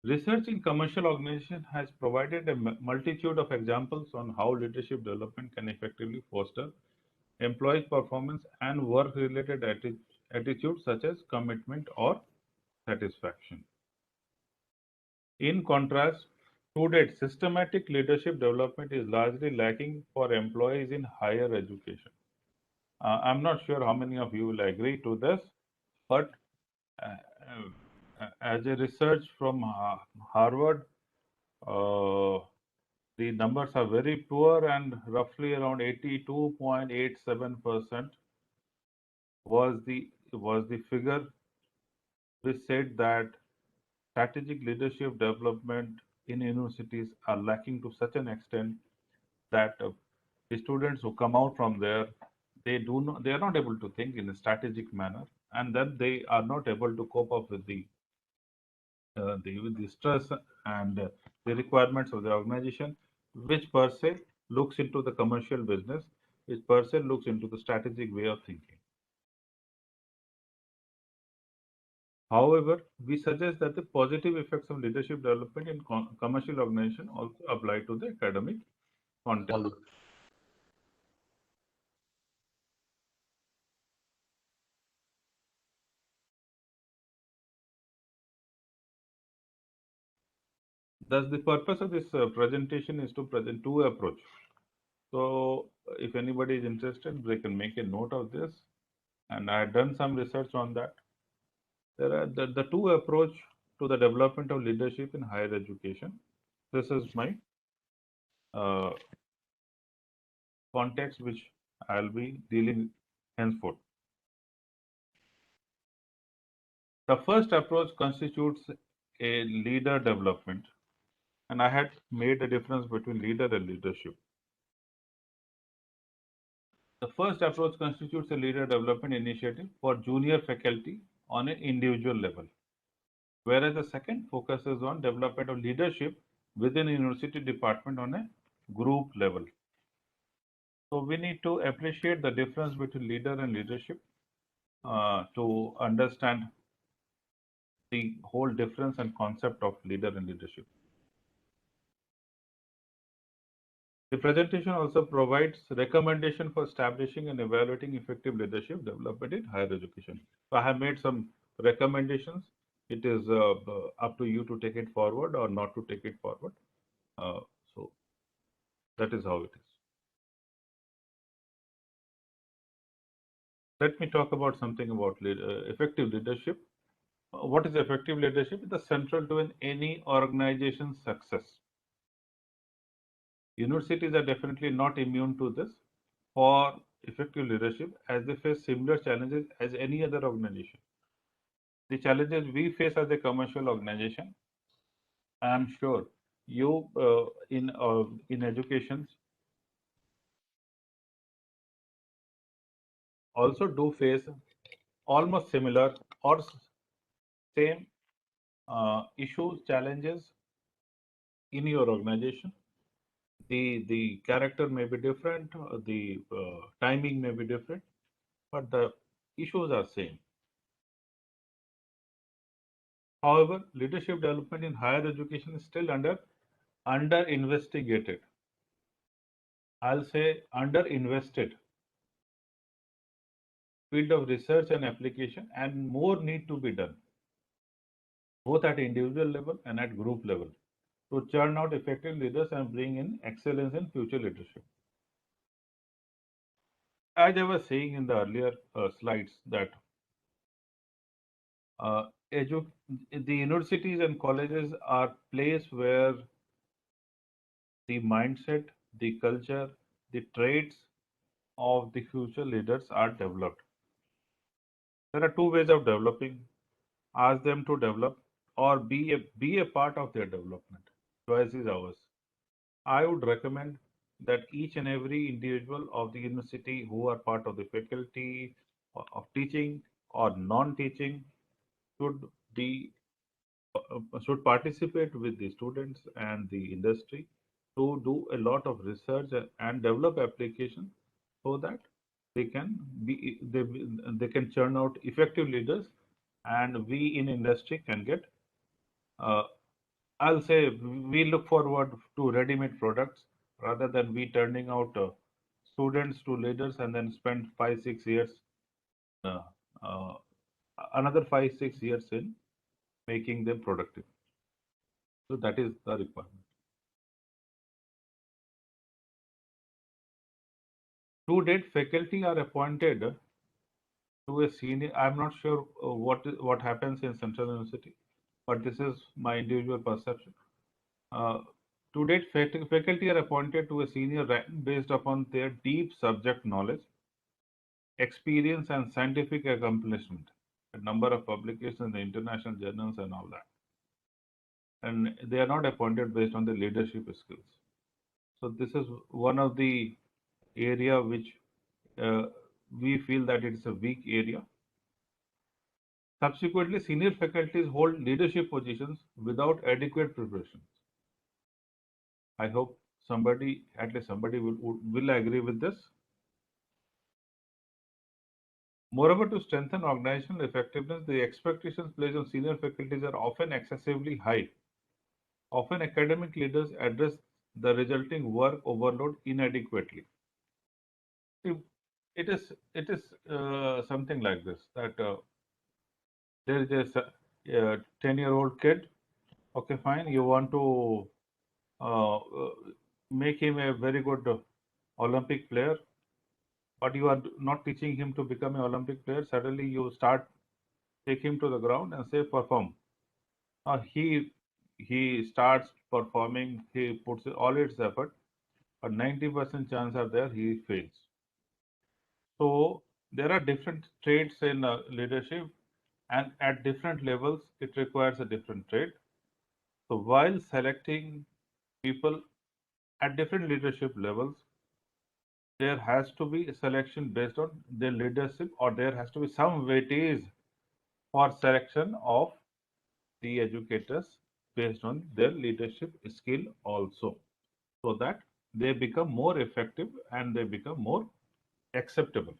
Research in commercial organizations has provided a multitude of examples on how leadership development can effectively foster employees' performance and work-related attitudes such as commitment or satisfaction. In contrast, to date, systematic leadership development is largely lacking for employees in higher education. I'm not sure how many of you will agree to this, but uh, as a research from Harvard, uh, the numbers are very poor, and roughly around 82.87% was the figure which said that strategic leadership development in universities are lacking to such an extent that the students who come out from there, they are not able to think in a strategic manner, and then they are not able to cope up with the stress and the requirements of the organization, which per se looks into the commercial business, which per se looks into the strategic way of thinking. However, we suggest that the positive effects of leadership development in commercial organization also apply to the academic context. Thus, the purpose of this presentation is to present two approaches. So, if anybody is interested, they can make a note of this. And I have done some research on that. There are the two approach to the development of leadership in higher education. This is my uh, context which I'll be dealing henceforth. The first approach constitutes a leader development, and I had made a difference between leader and leadership. The first approach constitutes a leader development initiative for junior faculty on an individual level, whereas the second focuses on development of leadership within a university department on a group level. So we need to appreciate the difference between leader and leadership to understand the whole difference and concept of leader and leadership. The presentation also provides recommendation for establishing and evaluating effective leadership development in higher education. So I have made some recommendations. It is up to you to take it forward or not to take it forward. So that is how it is. Let me talk about something about effective leadership. What is effective leadership? It is central to any organization's success. Universities are definitely not immune to this for effective leadership, as they face similar challenges as any other organization. The challenges we face as a commercial organization, I am sure you in education also do face almost similar or same issues, challenges in your organization. The character may be different, the timing may be different, but the issues are same. However, leadership development in higher education is still under investigated. I'll say under invested field of research and application, and more need to be done, both at individual level and at group level, to churn out effective leaders and bring in excellence in future leadership. As I was saying in the earlier slides, that uh, the universities and colleges are places where the mindset, the culture, the traits of the future leaders are developed. There are two ways of developing: ask them to develop or be a part of their development. Choice is ours. I would recommend that each and every individual of the university who are part of the faculty of teaching or non-teaching should be should participate with the students and the industry to do a lot of research and develop applications, so that they can they can churn out effective leaders, and we in industry can get uh, I'll say we look forward to ready-made products rather than we turning out students to leaders and then spend 5 6 years uh, uh, another 5 6 years in making them productive. So that is the requirement. To date, faculty are appointed to a senior. I'm not sure what happens in Central University, but this is my individual perception. Uh, to date, faculty are appointed to a senior rank based upon their deep subject knowledge, experience, and scientific accomplishment, a number of publications in the international journals, and all that. And they are not appointed based on the leadership skills. So this is one of the area which uh, we feel that it is a weak area. Subsequently, senior faculties hold leadership positions without adequate preparations. I hope somebody, at least somebody, will agree with this. Moreover, to strengthen organizational effectiveness, the expectations placed on senior faculties are often excessively high. Often, academic leaders address the resulting work overload inadequately. It is something like this, that there is a 10-year-old kid. Okay, fine. You want to make him a very good Olympic player, but you are not teaching him to become an Olympic player. Suddenly, you start take him to the ground and say perform. He starts performing. He puts all its effort, but 90% chance are there he fails. So there are different traits in leadership, and at different levels, it requires a different trait. So while selecting people at different leadership levels, there has to be a selection based on their leadership, or there has to be some weightage for selection of the educators based on their leadership skill also, so that they become more effective and they become more acceptable.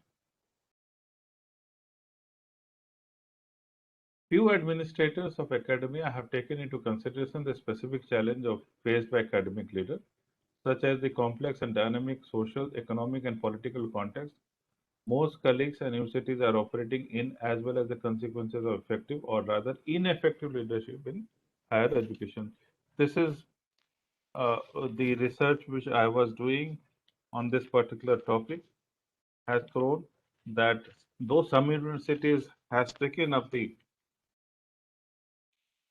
Few administrators of academia have taken into consideration the specific challenge faced by academic leaders, such as the complex and dynamic social, economic, and political context most colleagues and universities are operating in, as well as the consequences of effective or rather ineffective leadership in higher education. This is uh, the research which I was doing on this particular topic has shown that though some universities has taken up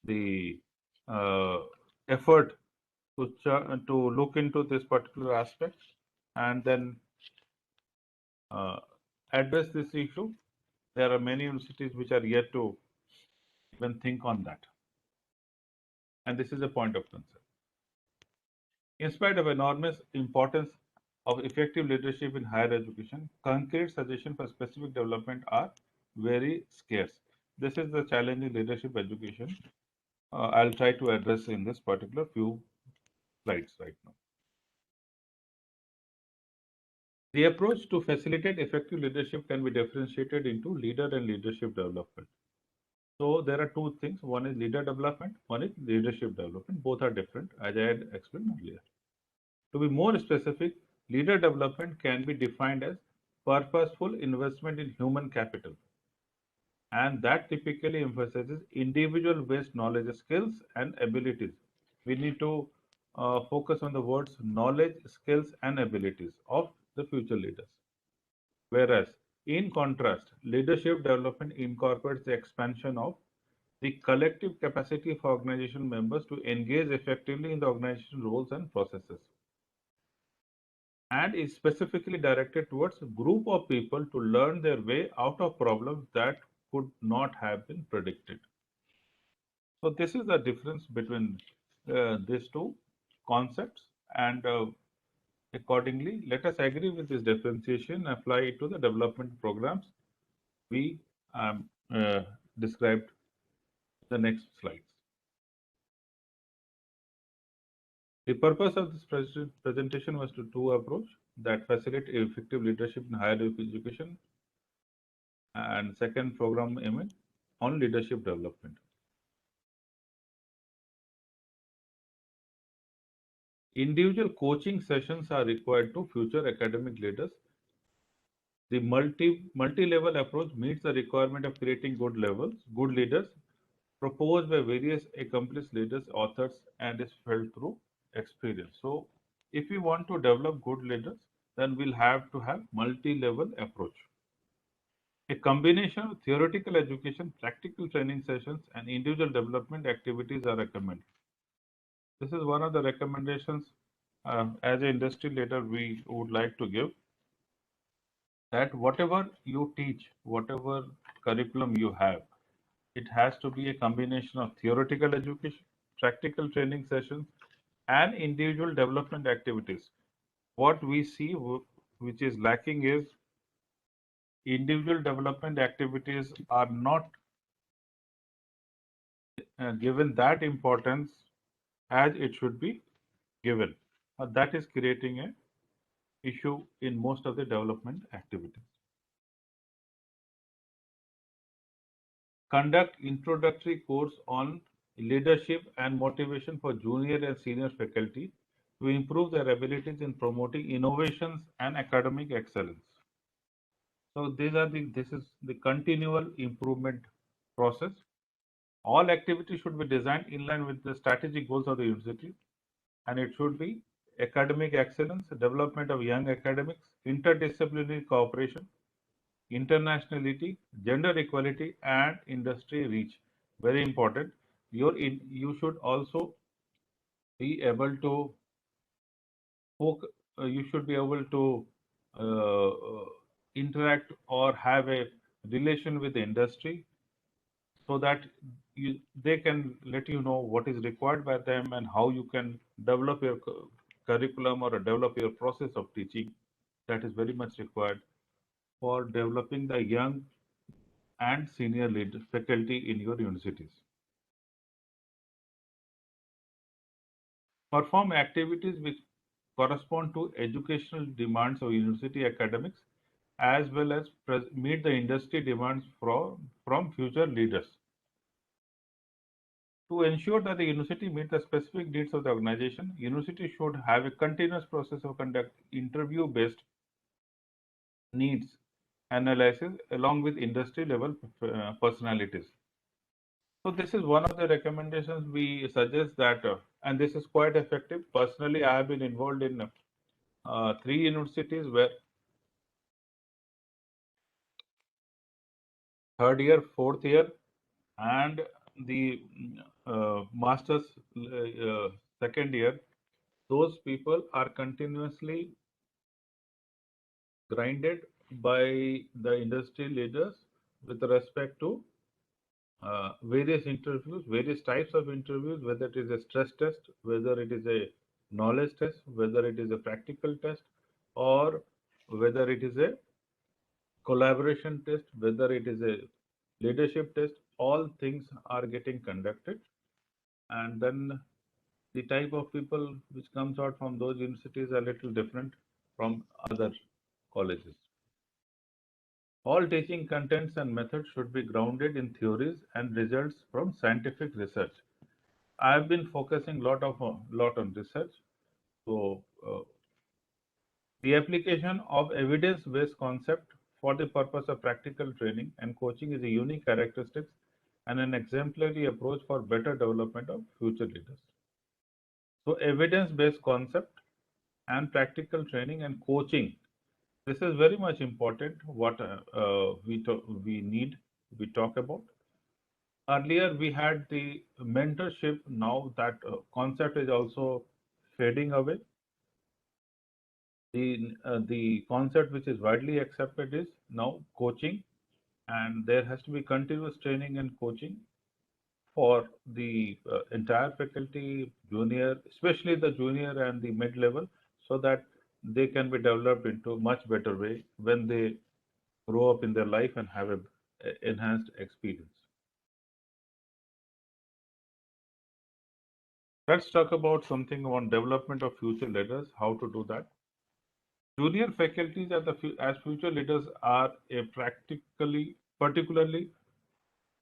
the uh, effort to look into this particular aspect and then uh, address this issue, there are many universities which are yet to even think on that. And this is a point of concern. In spite of enormous importance of effective leadership in higher education, concrete suggestions for specific development are very scarce. This is the challenge in leadership education. I'll try to address in this particular few slides right now. The approach to facilitate effective leadership can be differentiated into leader and leadership development. So there are two things. One is leader development, one is leadership development. Both are different, as I had explained earlier. To be more specific, leader development can be defined as purposeful investment in human capital, and that typically emphasizes individual-based knowledge, skills, and abilities. We need to focus on the words knowledge, skills, and abilities of the future leaders. Whereas, in contrast, leadership development incorporates the expansion of the collective capacity of organization members to engage effectively in the organization roles and processes, and is specifically directed towards a group of people to learn their way out of problems that could not have been predicted. So this is the difference between these two concepts, and accordingly, let us agree with this differentiation, apply it to the development programs we described in the next slides. The purpose of this presentation was to two approach that facilitate effective leadership in higher education, and second program aim on leadership development. Individual coaching sessions are required to future academic leaders. The multi-level approach meets the requirement of creating good leaders proposed by various accomplished leaders, authors, and is felt through experience. So, if we want to develop good leaders, then we'll have to have multi-level approach. A combination of theoretical education, practical training sessions, and individual development activities are recommended. This is one of the recommendations as an industry leader we would like to give, that whatever you teach, whatever curriculum you have, it has to be a combination of theoretical education, practical training sessions, and individual development activities. What we see which is lacking is individual development activities are not given that importance as it should be given. That is creating a issue in most of the development activities. Conduct introductory course on leadership and motivation for junior and senior faculty to improve their abilities in promoting innovations and academic excellence. So this is the continual improvement process. All activities should be designed in line with the strategic goals of the university, and it should be academic excellence, development of young academics, interdisciplinary cooperation, internationality, gender equality, and industry reach. Very important. You should also be able to you should be able to uh, uh, interact or have a relation with the industry, so that they can let you know what is required by them and how you can develop your curriculum or develop your process of teaching. That is very much required for developing the young and senior lead faculty in your universities. Perform activities which correspond to educational demands of university academics, as well as meet the industry demands from future leaders. To ensure that the university meets the specific needs of the organization, university should have a continuous process of conduct interview-based needs analysis along with industry level personalities. So this is one of the recommendations we suggest that, and this is quite effective. Personally, I have been involved in 3 universities where third year, fourth year, and the master's second year, those people are continuously grinded by the industry leaders with respect to various interviews, various types of interviews, whether it is a stress test, whether it is a knowledge test, whether it is a practical test, or whether it is a collaboration test, whether it is a leadership test. All things are getting conducted, and then the type of people which comes out from those universities are a little different from other colleges. All teaching contents and methods should be grounded in theories and results from scientific research. I have been focusing lot on research. So the application of evidence-based concept for the purpose of practical training and coaching is a unique characteristic and an exemplary approach for better development of future leaders. So evidence-based concept and practical training and coaching. This is very much important. What we talk about. Earlier we had the mentorship. Now that concept is also fading away. The concept which is widely accepted is now coaching, and there has to be continuous training and coaching for the entire faculty, junior, especially the junior and the mid level, so that they can be developed into a much better way when they grow up in their life and have a enhanced experience. Let's talk about something on development of future leaders, how to do that. Junior faculties as future leaders are a particularly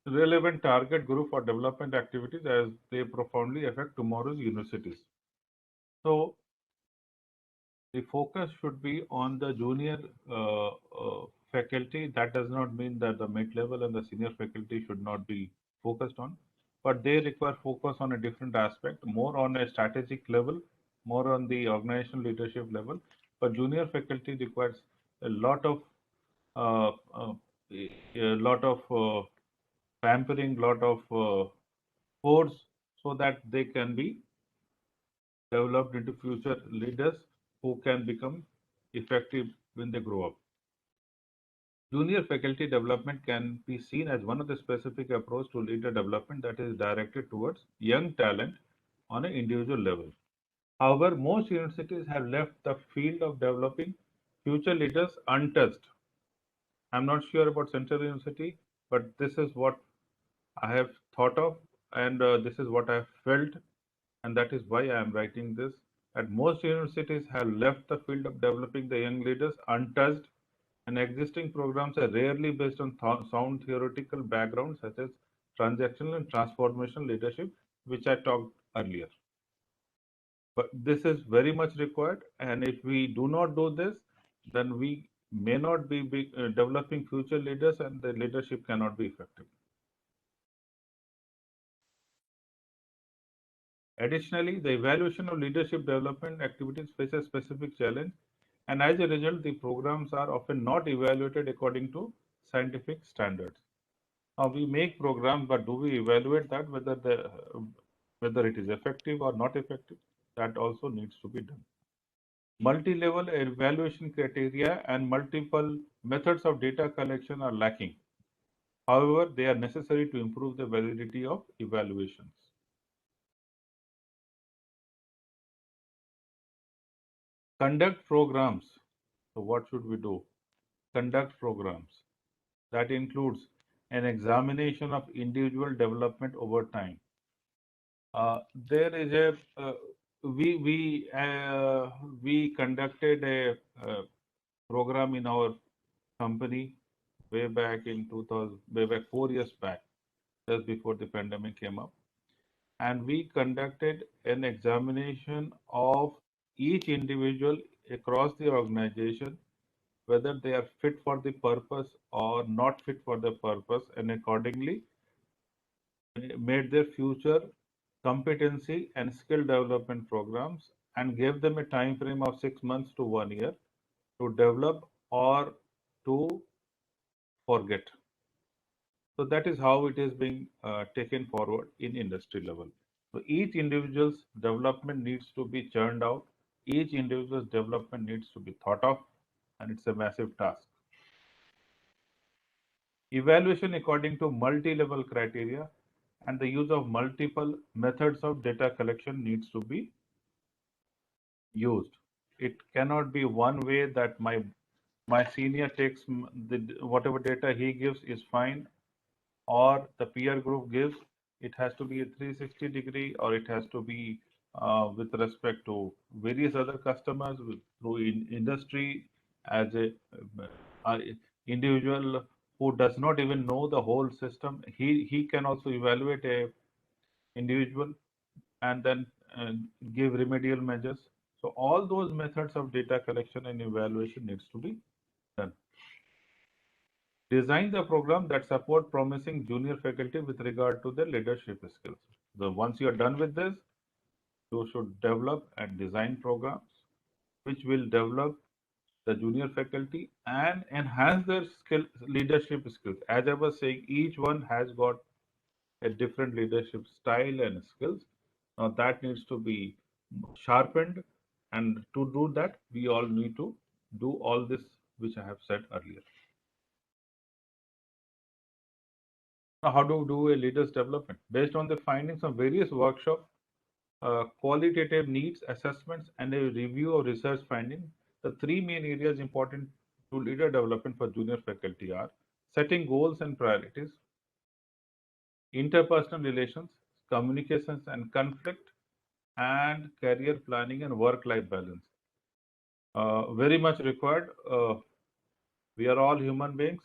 relevant target group for development activities as they profoundly affect tomorrow's universities. So the focus should be on the junior faculty. That does not mean that the mid-level and the senior faculty should not be focused on. but they require focus on a different aspect, more on a strategic level, more on the organizational leadership level. But junior faculty requires a lot of uh, uh, pampering, lot of force, so that they can be developed into future leaders who can become effective when they grow up. Junior faculty development can be seen as one of the specific approach to leader development that is directed towards young talent on an individual level. However, most universities have left the field of developing future leaders untouched. I'm not sure about Central University, but this is what I have thought of, and this is what I have felt, and that is why I am writing this. That most universities have left the field of developing the young leaders untouched, and existing programs are rarely based on sound theoretical backgrounds such as transactional and transformational leadership, which I talked earlier. But this is very much required, and if we do not do this, then we may not be developing future leaders, and the leadership cannot be effective. Additionally, the evaluation of leadership development activities faces specific challenge, and as a result, the programs are often not evaluated according to scientific standards. Now, we make programs, but do we evaluate that whether it is effective or not effective? That also needs to be done. Multi-level evaluation criteria and multiple methods of data collection are lacking. However, they are necessary to improve the validity of evaluations. Conduct programs. So what should we do? Conduct programs. That includes an examination of individual development over time. There is a we conducted a program in our company way back in 2000, way back 4 years back, just before the pandemic came up, and we conducted an examination of each individual across the organization, whether they are fit for the purpose or not fit for the purpose, and accordingly made their future competency and skill development programs and gave them a time frame of 6 months to 1 year to develop or to forget. So that is how it is being taken forward in industry level. So each individual's development needs to be churned out. Each individual's development needs to be thought of, and it's a massive task. Evaluation according to multi-level criteria and the use of multiple methods of data collection needs to be used. It cannot be one way that my senior takes whatever data he gives is fine, or the peer group gives. It has to be a 360-degree, or it has to be with respect to various other customers through industry, as a uh, individual who does not even know the whole system. He can also evaluate a individual and then give remedial measures. So all those methods of data collection and evaluation needs to be done. Design the program that support promising junior faculty with regard to their leadership skills. So once you are done with this, you should develop and design programs which will develop the junior faculty and enhance their leadership skills. As I was saying, each one has got a different leadership style and skills. Now that needs to be sharpened, and to do that, we all need to do all this which I have said earlier. Now, how to do a leaders development? Based on the findings of various workshops, qualitative needs assessments, and a review of research findings, the three main areas important to leader development for junior faculty are setting goals and priorities, interpersonal relations, communications and conflict, and career planning and work-life balance. Very much required. We are all human beings.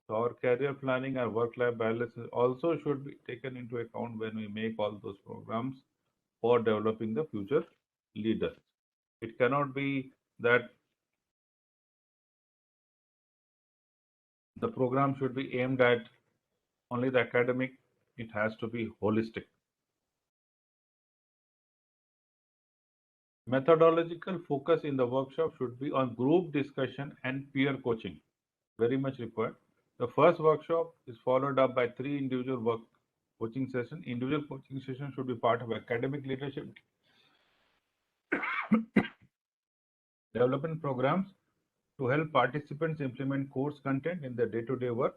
So our career planning and work-life balance also should be taken into account when we make all those programs for developing the future leader. It cannot be that the program should be aimed at only the academic it has to be holistic. Methodological focus in the workshop should be on group discussion and peer coaching, very much required. The first workshop is followed up by 3 individual coaching sessions. Individual coaching sessions should be part of academic leadership development programs to help participants implement course content in their day-to-day work.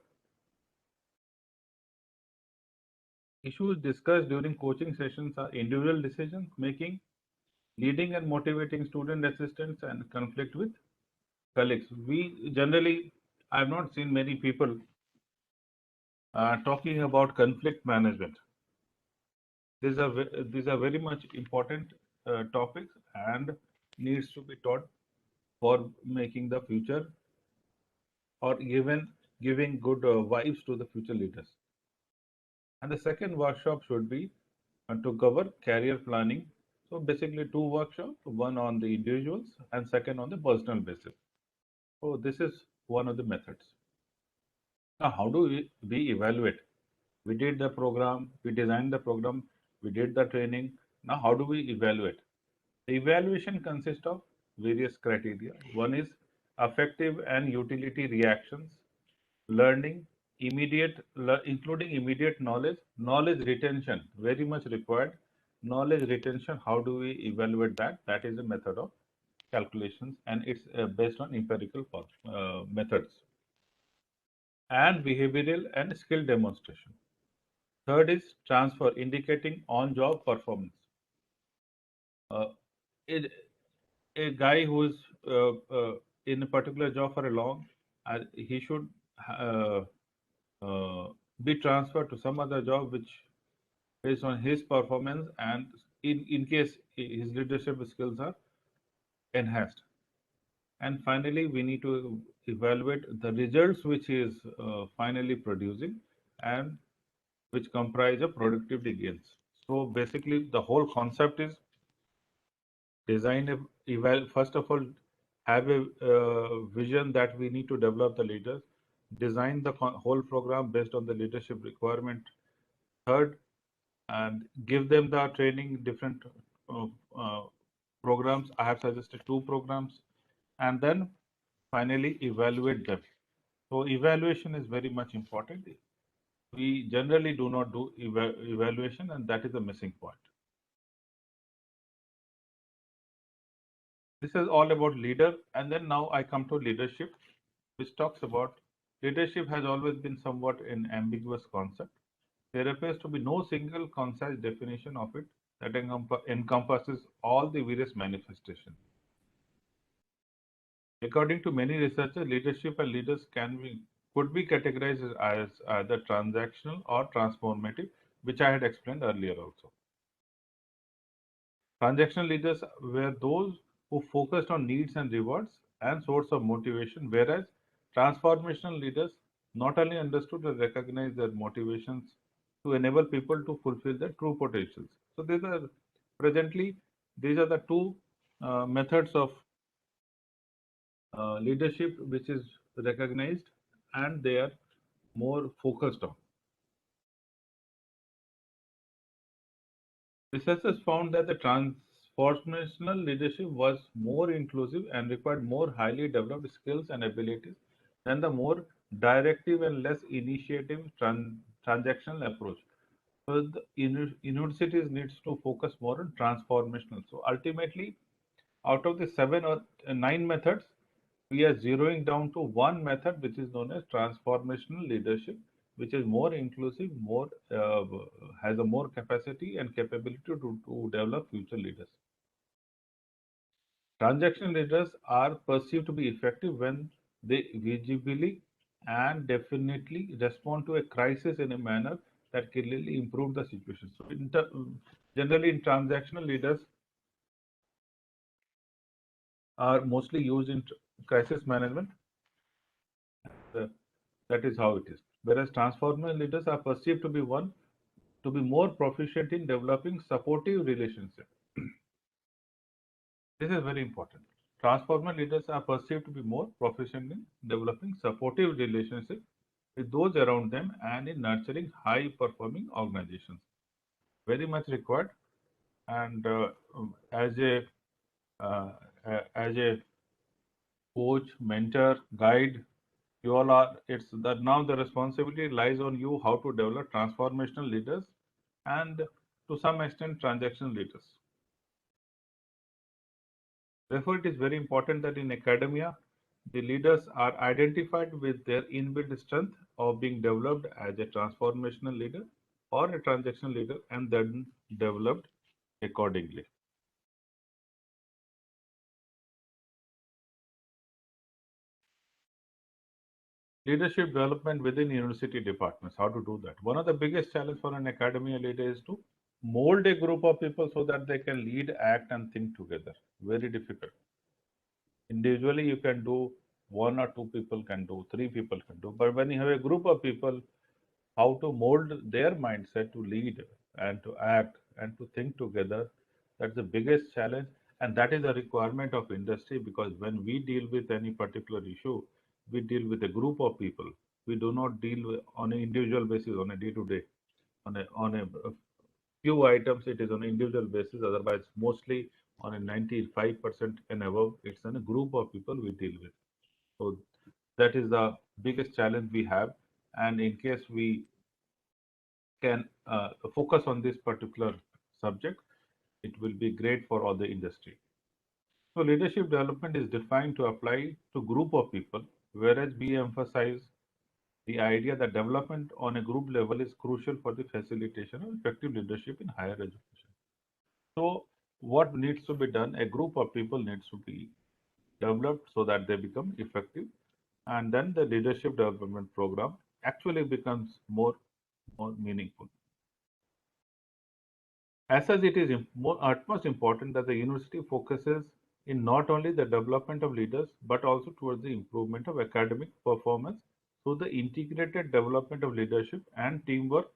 Issues discussed during coaching sessions are individual decision making, leading and motivating student assistants, and conflict with colleagues. We generally, I have not seen many people talking about conflict management. These are very much important topics and needs to be taught for making the future or even giving good vibes to the future leaders. And the second workshop should be to cover career planning. So basically 2 workshops, one on the individuals and second on the personal basis. So this is one of the methods. Now, how do we evaluate? We did the program, we designed the program, we did the training. Now, how do we evaluate? The evaluation consists of various criteria. One is affective and utility reactions, learning, including immediate knowledge retention, very much required. Knowledge retention, how do we evaluate that? That is a method of calculations and it's based on empirical methods. And behavioral and skill demonstration. Third is transfer, indicating on-job performance. It, a guy who is in a particular job for a long, he should uh, uh, be transferred to some other job which based on his performance and in case his leadership skills are enhanced. And finally, we need to evaluate the results which he is finally producing and which comprise of productivity gains. So basically, the whole concept is design first of all, have a vision that we need to develop the leaders, design the whole program based on the leadership requirement. Third, and give them the training, different uh, uh, programs. I have suggested 2 programs, and then finally evaluate them. So evaluation is very much important. We generally do not do evaluation, and that is a missing point. This is all about leader, and then now I come to leadership, which talks about leadership has always been somewhat an ambiguous concept. There appears to be no single concise definition of it that encompasses all the various manifestations. According to many researchers, leadership and leaders could be categorized as either transactional or transformative, which I had explained earlier also. Transactional leaders were those who focused on needs and rewards and source of motivation, whereas transformational leaders not only understood and recognized their motivations to enable people to fulfill their true potentials. So these are the 2 methods of leadership which is recognized and they are more focused on. Researchers found that the transformational leadership was more inclusive and required more highly developed skills and abilities than the more directive and less initiative transactional approach. So the universities needs to focus more on transformational. So ultimately, out of the 7 or 9 methods, we are zeroing down to one method which is known as transformational leadership, which is more inclusive, more has a more capacity and capability to develop future leaders. Transactional leaders are perceived to be effective when they visibly and definitely respond to a crisis in a manner that clearly improve the situation. So generally in transactional leaders are mostly used in crisis management. That is how it is. Whereas transformer leaders are perceived to be more proficient in developing supportive relationships. This is very important. Transformer leaders are perceived to be more proficient in developing supportive relationships with those around them and in nurturing high-performing organizations. Very much required. And as a uh, as a coach, mentor, guide, you all are. It's that now the responsibility lies on you how to develop transformational leaders and to some extent transactional leaders. Therefore, it is very important that in academia, the leaders are identified with their inbuilt strength of being developed as a transformational leader or a transactional leader and then developed accordingly. Leadership development within university departments, how to do that? One of the biggest challenges for an academia leader is to mold a group of people so that they can lead, act, and think together. Very difficult. Individually, you can do, one or two people can do, three people can do. But when you have a group of people, how to mold their mindset to lead and to act and to think together, that's the biggest challenge. And that is a requirement of industry, because when we deal with any particular issue, we deal with a group of people. We do not deal with, on an individual basis, on a day to day. On a few items, it is on an individual basis. Otherwise, mostly on a 95% and above, it's on a group of people we deal with. So that is the biggest challenge we have. And in case we can focus on this particular subject, it will be great for all the industry. So leadership development is defined to apply to group of people, whereas we emphasize the idea that development on a group level is crucial for the facilitation of effective leadership in higher education. So what needs to be done? A group of people needs to be developed so that they become effective, and then the leadership development program actually becomes more meaningful. As such, it is utmost important that the university focuses in not only the development of leaders but also towards the improvement of academic performance through the integrated development of leadership and teamwork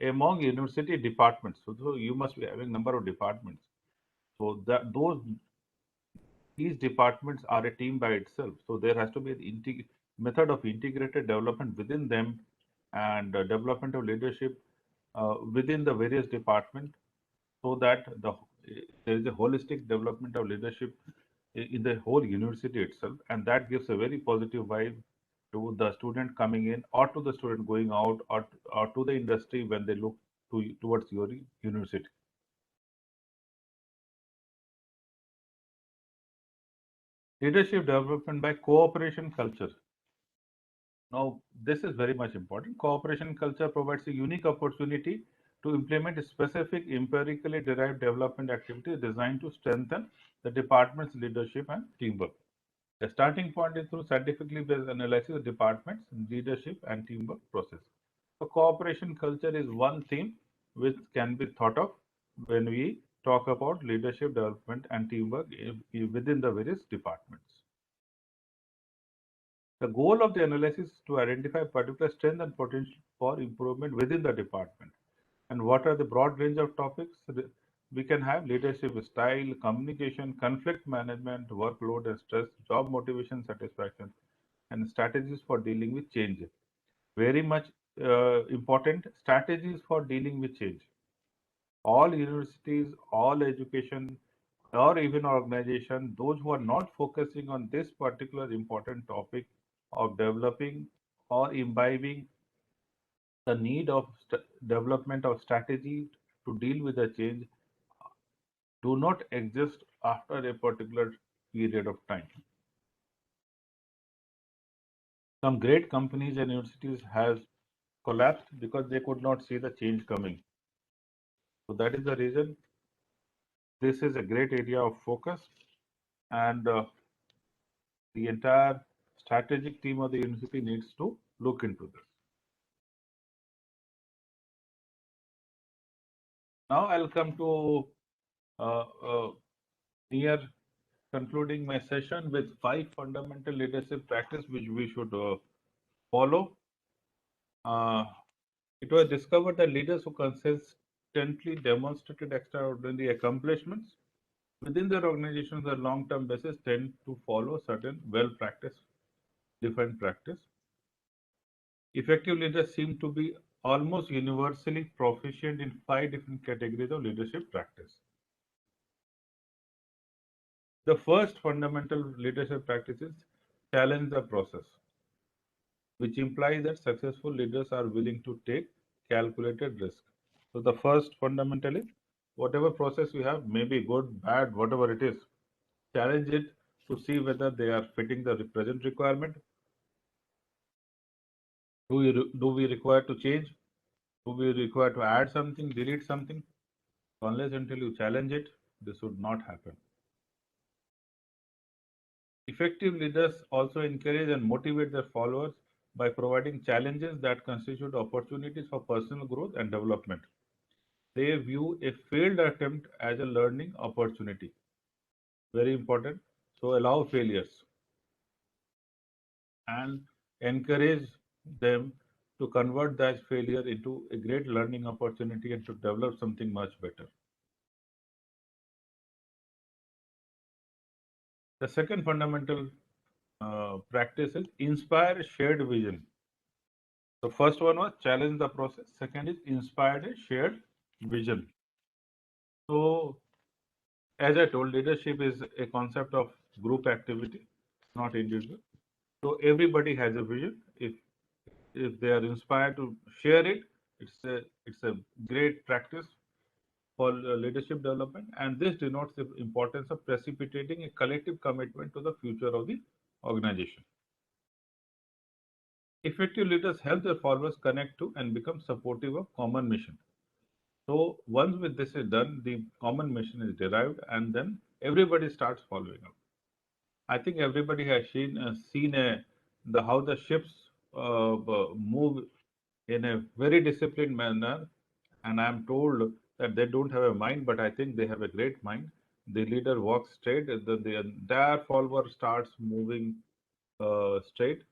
among university departments. So you must be having number of departments. So that these departments are a team by itself. So there has to be an method of integrated development within them, and development of leadership within the various departments, so that there is a holistic development of leadership in the whole university itself, and that gives a very positive vibe to the student coming in or to the student going out, or to the industry when they look towards your university. Leadership development by cooperation culture. Now, this is very much important. Cooperation culture provides a unique opportunity to implement specific empirically derived development activities designed to strengthen the department's leadership and teamwork. The starting point is through scientifically based analysis of departments, leadership, and teamwork process. So, cooperation culture is one theme which can be thought of when we talk about leadership development and teamwork within the various departments. The goal of the analysis is to identify particular strength and potential for improvement within the department. And what are the broad range of topics? We can have leadership style, communication, conflict management, workload and stress, job motivation, satisfaction, and strategies for dealing with change. Very much important, strategies for dealing with change. All universities, all education, or even organization, those who are not focusing on this particular important topic of developing or imbibing the need of development of strategy to deal with the change, do not exist after a particular period of time. Some great companies and universities have collapsed because they could not see the change coming. So that is the reason this is a great area of focus, and the entire strategic team of the university needs to look into this. Now I'll come to near concluding my session with 5 fundamental leadership practices which we should follow. It was discovered that leaders who consistently demonstrated extraordinary accomplishments within their organizations on a long-term basis tend to follow certain well-practiced different practice. Effective leaders seem to be almost universally proficient in 5 different categories of leadership practice. The first fundamental leadership practice is challenge the process, which implies that successful leaders are willing to take calculated risk. So the first fundamental is whatever process you have, maybe good, bad, whatever it is, challenge it to see whether they are fitting the present requirement. Do we require to change? Do we require to add something, delete something? Unless until you challenge it, this would not happen. Effective leaders also encourage and motivate their followers by providing challenges that constitute opportunities for personal growth and development. They view a failed attempt as a learning opportunity. Very important. So allow failures and encourage them to convert that failure into a great learning opportunity and to develop something much better. The second fundamental practice is inspire shared vision. The first one was challenge the process. Second is inspire a shared vision. So, as I told, leadership is a concept of group activity, not individual. So everybody has a vision. If they are inspired to share it, it's a great practice for leadership development, and this denotes the importance of precipitating a collective commitment to the future of the organization. Effective leaders help their followers connect to and become supportive of common mission. So once with this is done, the common mission is derived, and then everybody starts following up. I think everybody has seen how the ships move in a very disciplined manner, and I'm told that they don't have a mind, but I think they have a great mind. The leader walks straight, the entire follower starts moving straight,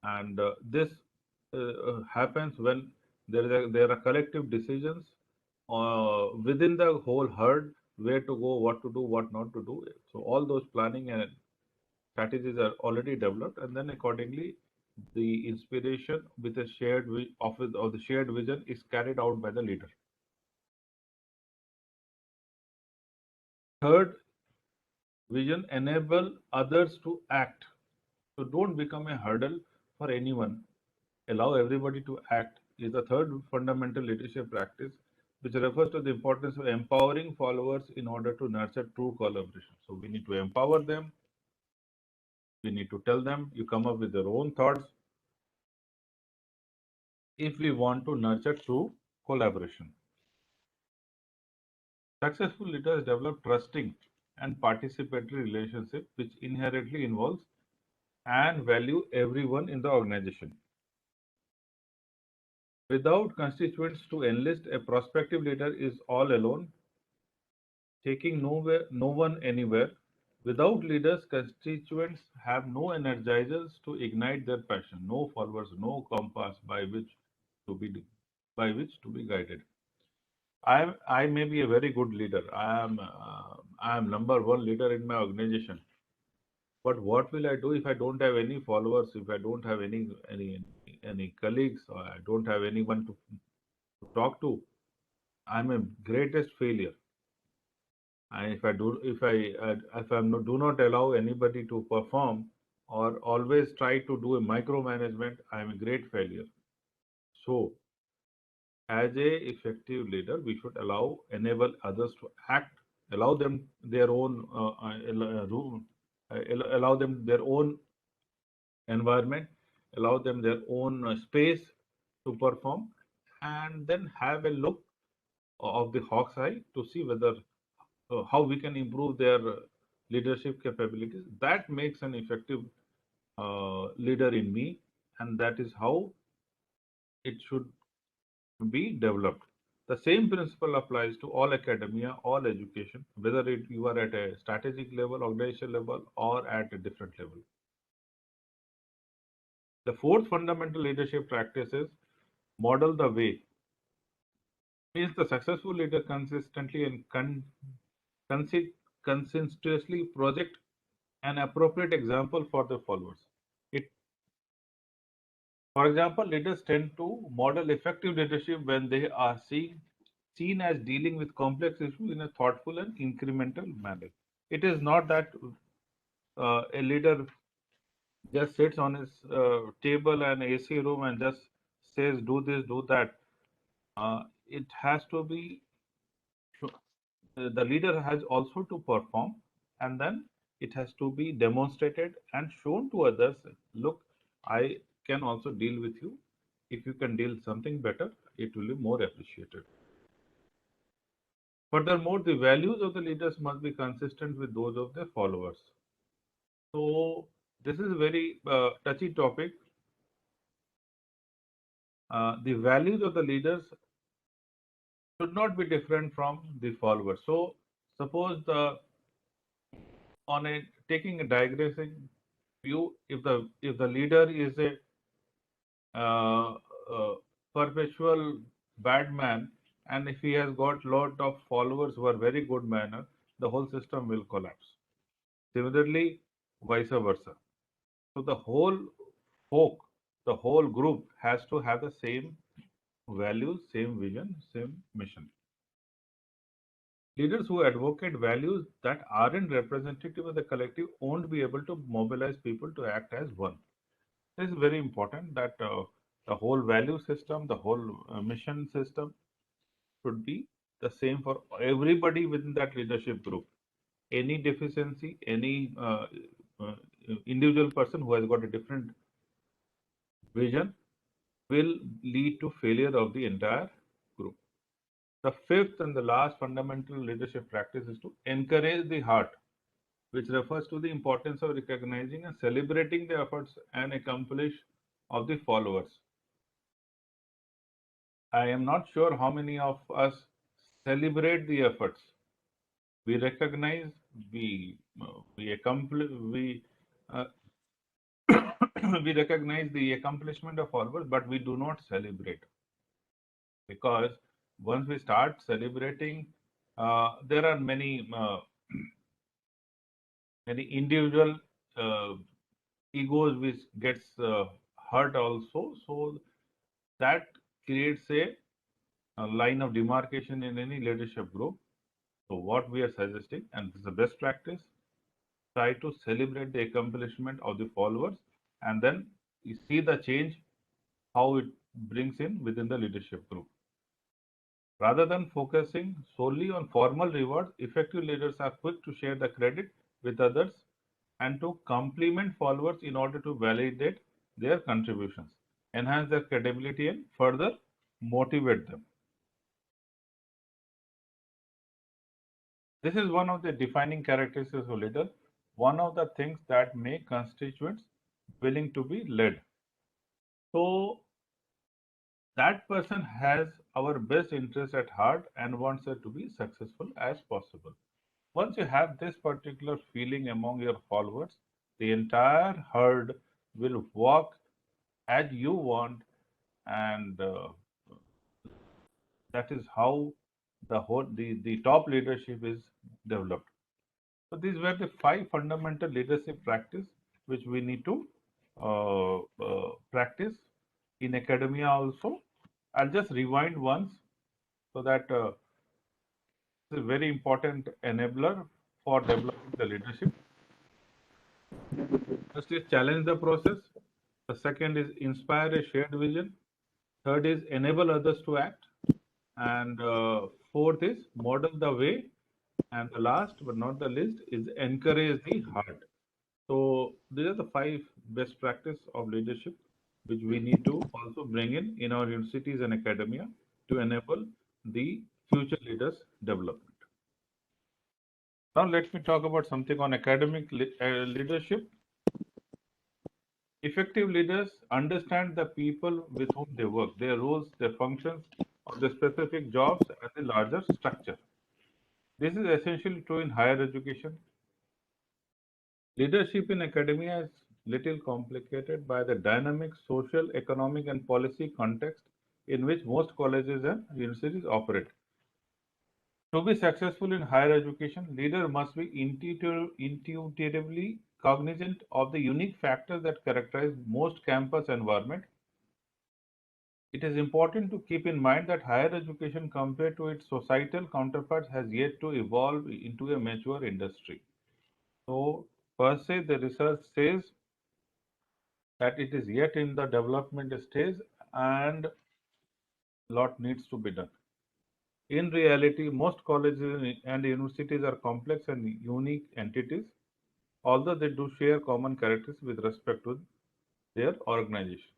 and this happens when there are collective decisions within the whole herd, where to go, what to do, what not to do. So all those planning and strategies are already developed, and then accordingly the inspiration with a of the shared vision is carried out by the leader. Third, vision enable others to act. So don't become a hurdle for anyone. Allow everybody to act is the third fundamental leadership practice, which refers to the importance of empowering followers in order to nurture true collaboration. So we need to empower them. We need to tell them, you come up with your own thoughts if we want to nurture true collaboration. Successful leaders develop trusting and participatory relationship, which inherently involves and value everyone in the organization. Without constituents to enlist, a prospective leader is all alone, taking no one anywhere. Without leaders, constituents have no energizers to ignite their passion, no followers, no compass to be by which to be guided. I may be a very good leader. I am number one leader in my organization. But what will I do if I don't have any followers? If I don't have any colleagues, or I don't have anyone to talk to? I'm a greatest failure. And if I do not allow anybody to perform, or always try to do a micromanagement, I'm a great failure. So, as a effective leader, we should enable others to act, allow them their own allow them their own environment, allow them their own space to perform, and then have a look of the hawk's eye to see whether how we can improve their leadership capabilities. That makes an effective leader in me, and that is how it should be developed. The same principle applies to all academia, all education, whether you are at a strategic level, organizational level, or at a different level. The fourth fundamental leadership practice is model the way. Means the successful leader consistently and consistently project an appropriate example for the followers. It For example, leaders tend to model effective leadership when they are seen as dealing with complex issues in a thoughtful and incremental manner. It is not that a leader just sits on his table and AC room and just says, do this, do that. It has to be, the leader has also to perform, and then it has to be demonstrated and shown to others. Look, I can also deal with you. If you can deal something better, it will be more appreciated. Furthermore, the values of the leaders must be consistent with those of their followers. So this is a very touchy topic. The values of the leaders should not be different from the followers. So suppose on a taking a digressing view, if the leader is a uh, perpetual bad man, and if he has got lot of followers who are very good manner, the whole system will collapse. Similarly, vice versa. So the whole folk, the whole group has to have the same values, same vision, same mission. Leaders who advocate values that aren't representative of the collective won't be able to mobilize people to act as one. This is very important that the whole value system, the whole mission system should be the same for everybody within that leadership group. Any deficiency, any uh, individual person who has got a different vision will lead to failure of the entire group. The fifth and the last fundamental leadership practice is to encourage the heart, which refers to the importance of recognizing and celebrating the efforts and accomplish of the followers. I am not sure how many of us celebrate the efforts. We recognize, we accomplish, uh, we recognize the accomplishment of followers, but we do not celebrate, because once we start celebrating, there are many individual uh, egos which gets hurt also. So that creates a line of demarcation in any leadership group. So what we are suggesting, and this is the best practice, try to celebrate the accomplishment of the followers, and then you see the change, how it brings in within the leadership group. Rather than focusing solely on formal rewards, effective leaders are quick to share the credit with others and to compliment followers in order to validate their contributions, enhance their credibility, and further motivate them. This is one of the defining characteristics of leader, one of the things that make constituents willing to be led. So that person has our best interest at heart and wants it to be successful as possible. Once you have this particular feeling among your followers, the entire herd will walk as you want, and that is how the top leadership is developed. So these were the 5 fundamental leadership practice which we need to practice in academia also. I'll just rewind once so that it's a very important enabler for developing the leadership. First is challenge the process. The second is inspire a shared vision. Third is enable others to act. And fourth is model the way. And the last but not the least is encourage the heart. So these are the 5 best practice of leadership which we need to also bring in our universities and academia to enable the future leaders development. Now let me talk about something on academic leadership. Effective leaders understand the people with whom they work, their roles, their functions, of the specific jobs and the larger structure. This is essentially true in higher education. Leadership in academia is little complicated by the dynamic social, economic, and policy context in which most colleges and universities operate. To be successful in higher education, leader must be intuitively cognizant of the unique factors that characterize most campus environment It is important to keep in mind that higher education compared to its societal counterparts has yet to evolve into a mature industry. So, per se, the research says that it is yet in the development stage and lot needs to be done. In reality, most colleges and universities are complex and unique entities, although they do share common characteristics with respect to their organization.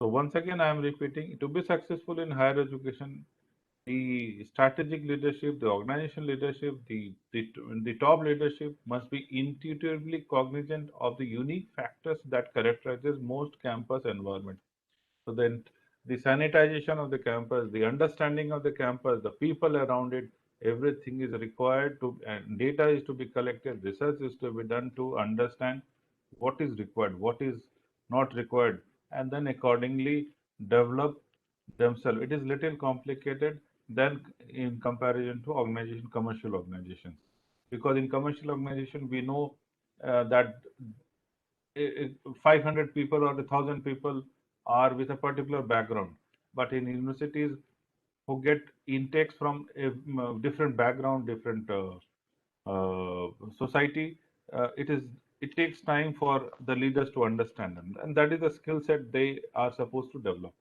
So once again, I am repeating, to be successful in higher education, the strategic leadership, the organization leadership, the top leadership must be intuitively cognizant of the unique factors that characterizes most campus environments. So then the sanitization of the campus, the understanding of the campus, the people around it, everything is required to, and data is to be collected, research is to be done to understand what is required, what is not required, and then accordingly develop themselves. It is little complicated than in comparison to organization, commercial organizations. Because in commercial organization, we know that 500 people or 1,000 people are with a particular background. But in universities, who get intakes from a different background, different society, it takes time for the leaders to understand them, and that is the skill set they are supposed to develop.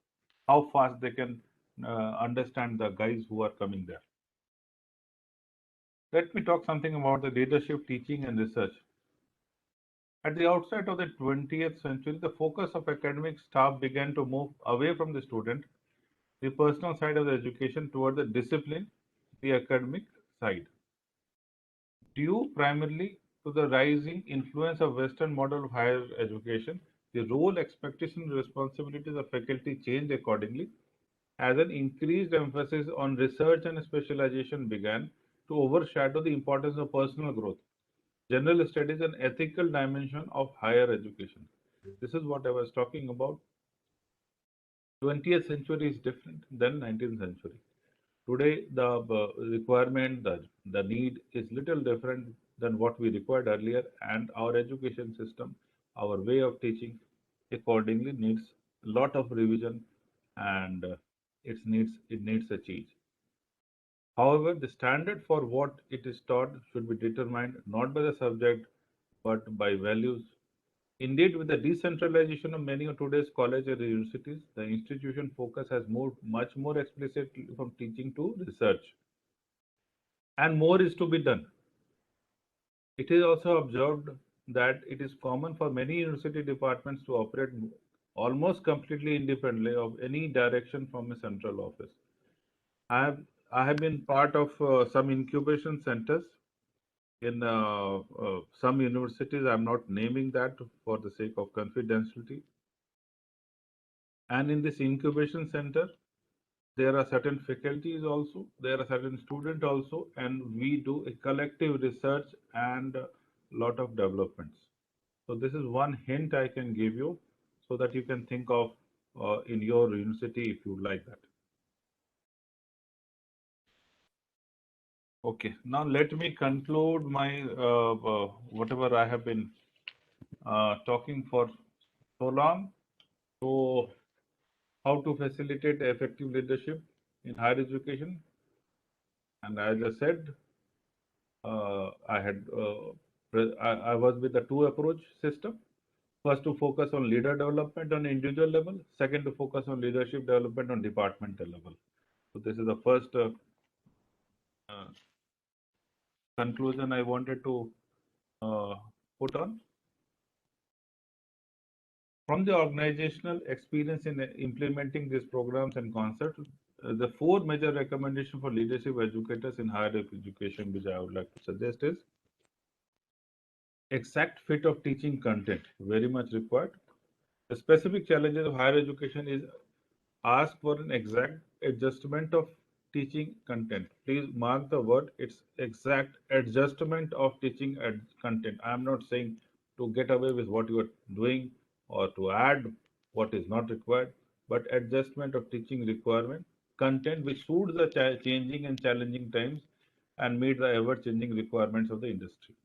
How fast they can understand the guys who are coming there. Let me talk something about the leadership, teaching, and research. At the outset of the 20th century, the focus of academic staff began to move away from the student, the personal side of the education, toward the discipline, the academic side. Due primarily to the rising influence of Western model of higher education, the role, expectation, and responsibilities of faculty changed accordingly, as an increased emphasis on research and specialization began to overshadow the importance of personal growth, general studies, and ethical dimension of higher education. This is what I was talking about. 20th century is different than 19th century. Today, the requirement, the need is little different than what we required earlier, and our education system, our way of teaching, accordingly needs a lot of revision, and it needs a change. However, the standard for what it is taught should be determined not by the subject but by values. Indeed, with the decentralization of many of today's colleges and universities, the institution focus has moved much more explicitly from teaching to research, and more is to be done. It is also observed that it is common for many university departments to operate almost completely independently of any direction from a central office. I have I have been part of some incubation centers in some universities. I'm not naming that for the sake of confidentiality. And in this incubation center, there are certain faculties also, there are certain students also, and we do a collective research and a lot of developments. So this is one hint I can give you so that you can think of in your university if you like that. Okay, now let me conclude my whatever I have been talking for so long. So, how to facilitate effective leadership in higher education? And as I said, I was with the two approach system. First, to focus on leader development on individual level. Second, to focus on leadership development on departmental level. So this is the first uh, conclusion I wanted to uh, put on. From the organizational experience in implementing these programs and concepts, the four major recommendations for leadership educators in higher education, which I would like to suggest, is exact fit of teaching content, very much required. The specific challenges of higher education is ask for an exact adjustment of teaching content. Please mark the word, it's exact adjustment of teaching content. I am not saying to get away with what you are doing or to add what is not required, but adjustment of teaching requirement, content which suits the changing and challenging times and meet the ever changing requirements of the industry.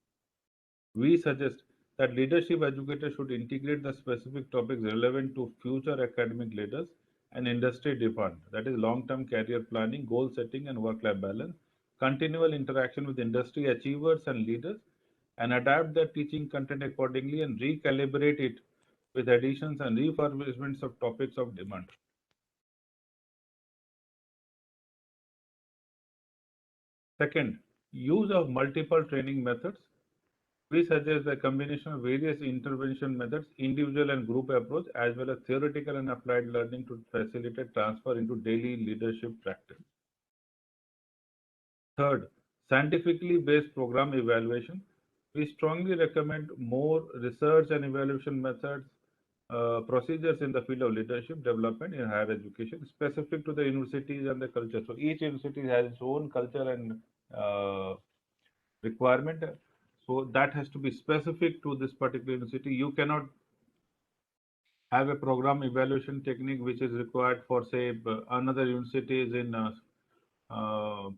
We suggest that leadership educators should integrate the specific topics relevant to future academic leaders and industry demand, that is long-term career planning, goal setting and work-life balance, continual interaction with industry achievers and leaders, and adapt their teaching content accordingly and recalibrate it with additions and refurbishments of topics of demand. Second, use of multiple training methods. We suggest a combination of various intervention methods, individual and group approach, as well as theoretical and applied learning to facilitate transfer into daily leadership practice. Third, scientifically based program evaluation. We strongly recommend more research and evaluation methods, procedures in the field of leadership development in higher education, specific to the universities and the culture. So each university has its own culture and requirement. So that has to be specific to this particular university. You cannot have a program evaluation technique which is required for, say, another university is in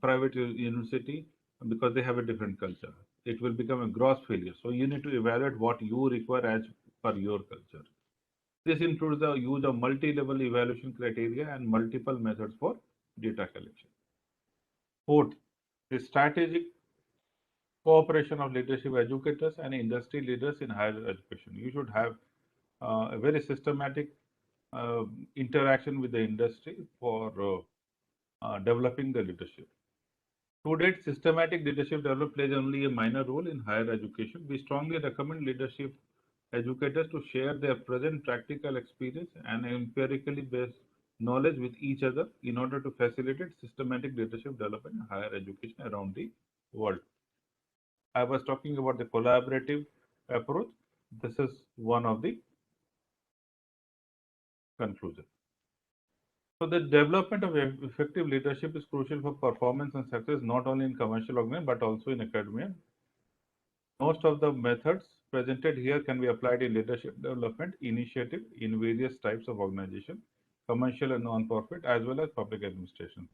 private university, because they have a different culture. It will become a gross failure. So you need to evaluate what you require as per your culture. This includes the use of multi-level evaluation criteria and multiple methods for data collection. Fourth, the strategic cooperation of leadership educators and industry leaders in higher education. You should have a very systematic interaction with the industry for developing the leadership. To date, systematic leadership development plays only a minor role in higher education. We strongly recommend leadership educators to share their present practical experience and empirically based knowledge with each other in order to facilitate systematic leadership development in higher education around the world. I was talking about the collaborative approach. This is one of the conclusions. So the development of effective leadership is crucial for performance and success, not only in commercial organization, but also in academia. Most of the methods presented here can be applied in leadership development initiative in various types of organization, commercial and non-profit, as well as public administration.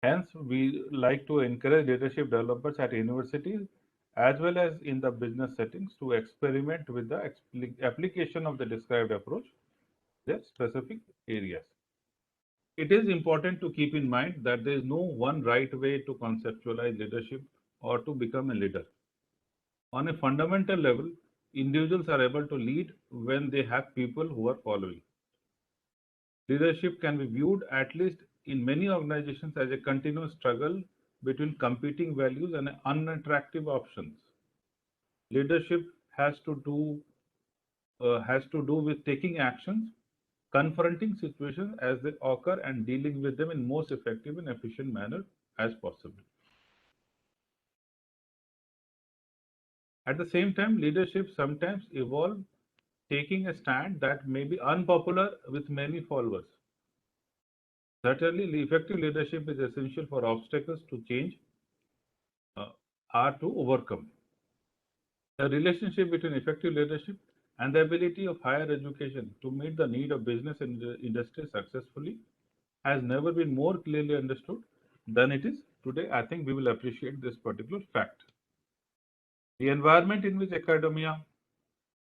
Hence, we like to encourage leadership developers at universities as well as in the business settings to experiment with the application of the described approach in their specific areas. It is important to keep in mind that there is no one right way to conceptualize leadership or to become a leader. On a fundamental level, individuals are able to lead when they have people who are following. Leadership can be viewed, at least in many organizations, as a continuous struggle between competing values and unattractive options. Leadership has to do with taking actions, confronting situations as they occur, and dealing with them in most effective and efficient manner as possible. At the same time, leadership sometimes involves taking a stand that may be unpopular with many followers. Certainly, effective leadership is essential for obstacles to change are to overcome. The relationship between effective leadership and the ability of higher education to meet the need of business and industry successfully has never been more clearly understood than it is today. I think we will appreciate this particular fact. The environment in which academia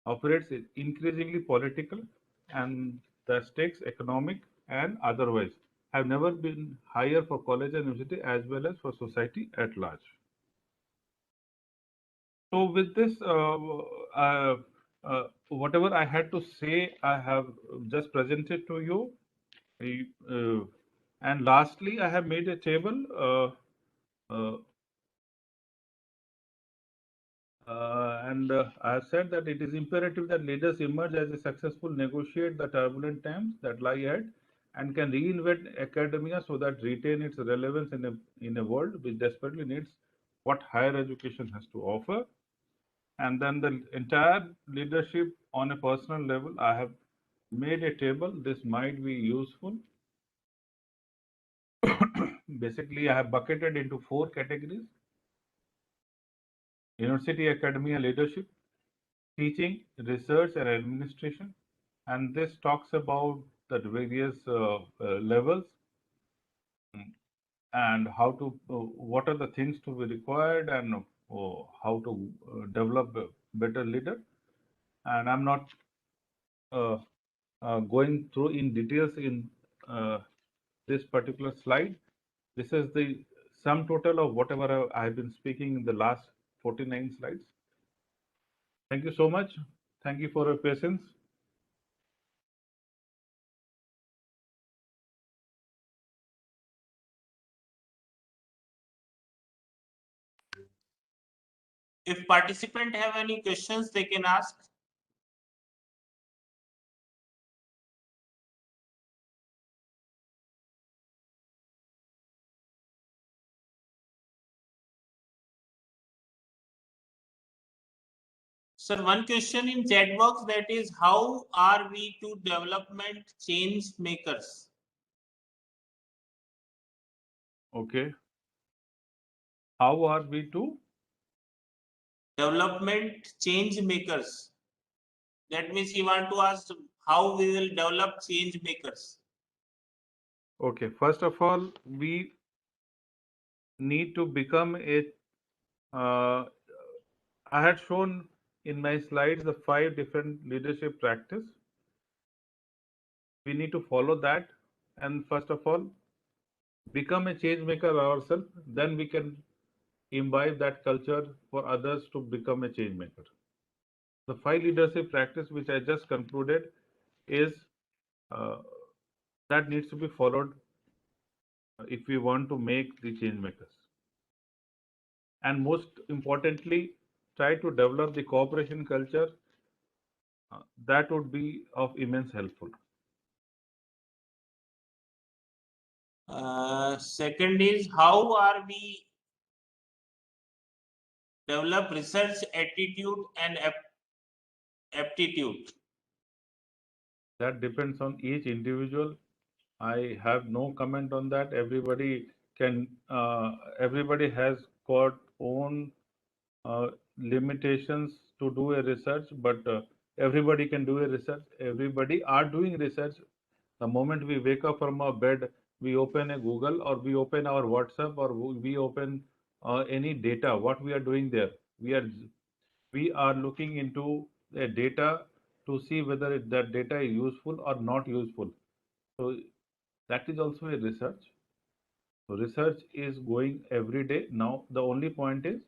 operates is increasingly political, and the stakes, economic and otherwise, have never been higher for college and university as well as for society at large. So with this, whatever I had to say, I have just presented to you. And lastly, I have made a table and I have said that it is imperative that leaders emerge as a successful, negotiate the turbulent times that lie ahead, and can reinvent academia so that retain its relevance in a world which desperately needs what higher education has to offer. And then the entire leadership on a personal level, I have made a table. This might be useful. Basically, I have bucketed into 4 categories: university academia leadership, teaching, research and administration. And this talks about the various levels and how to, what are the things to be required and how to develop a better leader, and I'm not going through in details in uh, this particular slide. This is the sum total of whatever I've been speaking in the last 49 slides. Thank you so much. Thank you for your patience. If participant have any questions, they can ask. Sir, one question in chat box, that is, how are we to development change makers? Okay. How are we to? Development change makers. That means you want to ask how we will develop change makers. Okay. First of all, we need to become a. I had shown in my slides the 5 different leadership practice. We need to follow that, and first of all, become a change maker ourselves. Then we can imbibe that culture for others to become a change maker. The 5 leadership practice which I just concluded is uh, that needs to be followed if we want to make the change makers. And most importantly, try to develop the cooperation culture. That would be of immense helpful. Second is, how are we develop research attitude and aptitude? That depends on each individual. I have no comment on that. Everybody has got own limitations to do a research, but everybody can do a research. Everybody are doing research. The moment we wake up from our bed, we open a Google or we open our WhatsApp or we open any data. What we are doing there, we are looking into a data to see whether that data is useful or not useful. So that is also a research. So research is going every day. Now the only point is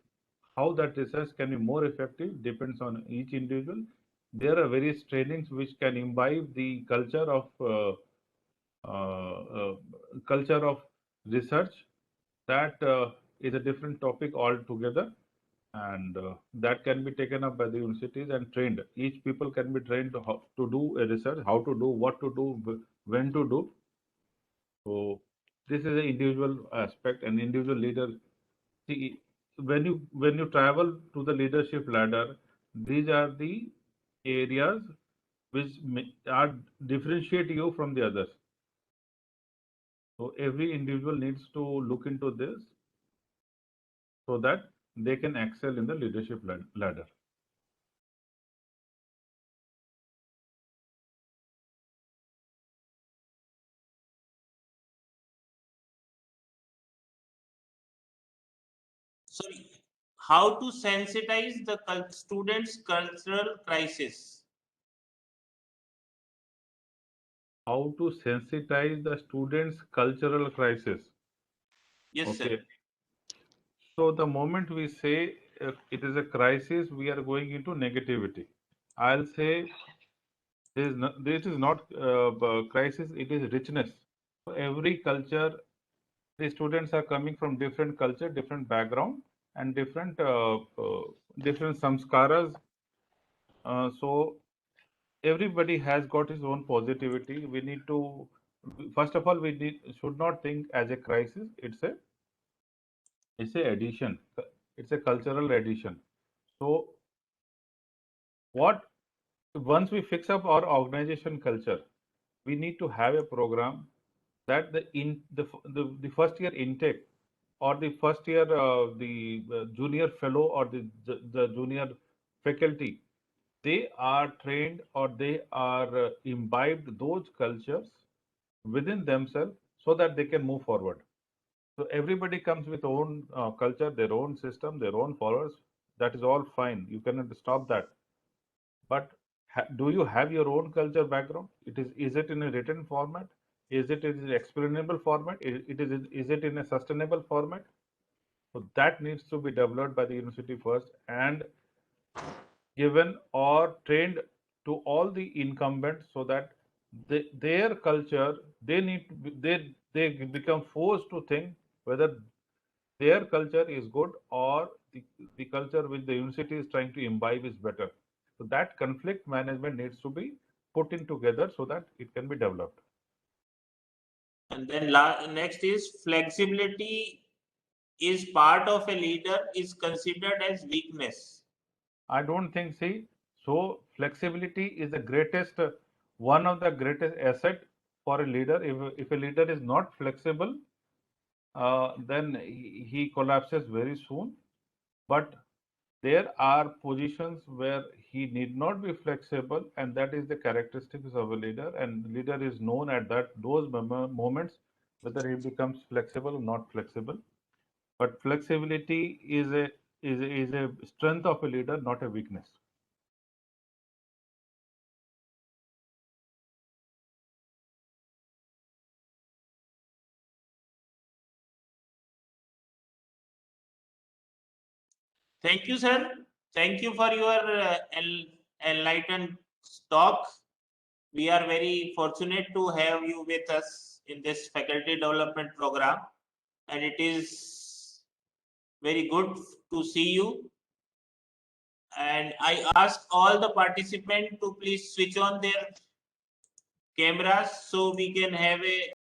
how that research can be more effective depends on each individual. There are various trainings which can imbibe the uh, culture of research. That is a different topic altogether, and that can be taken up by the universities and trained. Each people can be trained to how to do a research, how to do, what to do, when to do. So this is an individual aspect, an individual leader. See, when you travel to the leadership ladder, these are the areas which are differentiate you from the others. So every individual needs to look into this so that they can excel in the leadership ladder. Sorry, how to sensitize the students' cultural crisis? How to sensitize the students' cultural crisis. Yes, sir. Okay. So the moment we say it is a crisis, we are going into negativity. I'll say this is not crisis, it is richness. So every culture, the students are coming from different culture, different background, and different samskaras. So everybody has got his own positivity. We need to, first of all, should not think as a crisis. It's a addition. It's a cultural addition. So what once we fix up our organization culture, we need to have a program that the first year intake or the first year the junior fellow or the junior faculty, they are trained or they are imbibed those cultures within themselves so that they can move forward. So everybody comes with own culture, their own system, their own followers. That is all fine. You cannot stop that. But do you have your own culture background? Is it in a written format? Is it in an explainable format? Is it in a sustainable format? So that needs to be developed by the university first and given or trained to all the incumbents so that their culture, they need to they become forced to think whether their culture is good or the culture which the university is trying to imbibe is better. So that conflict management needs to be put in together so that it can be developed. And then next is flexibility is part of a leader is considered as weakness. I don't think, see, so flexibility is the greatest, one of the greatest asset for a leader. If a leader is not flexible, then he collapses very soon. But there are positions where he need not be flexible, and that is the characteristics of a leader. And leader is known at those moments whether he becomes flexible or not flexible. But flexibility is a strength of a leader, not a weakness. Thank you, sir. Thank you for your enlightened talk. We are very fortunate to have you with us in this faculty development program, and it is very good to see you. And I ask all the participants to please switch on their cameras so we can have a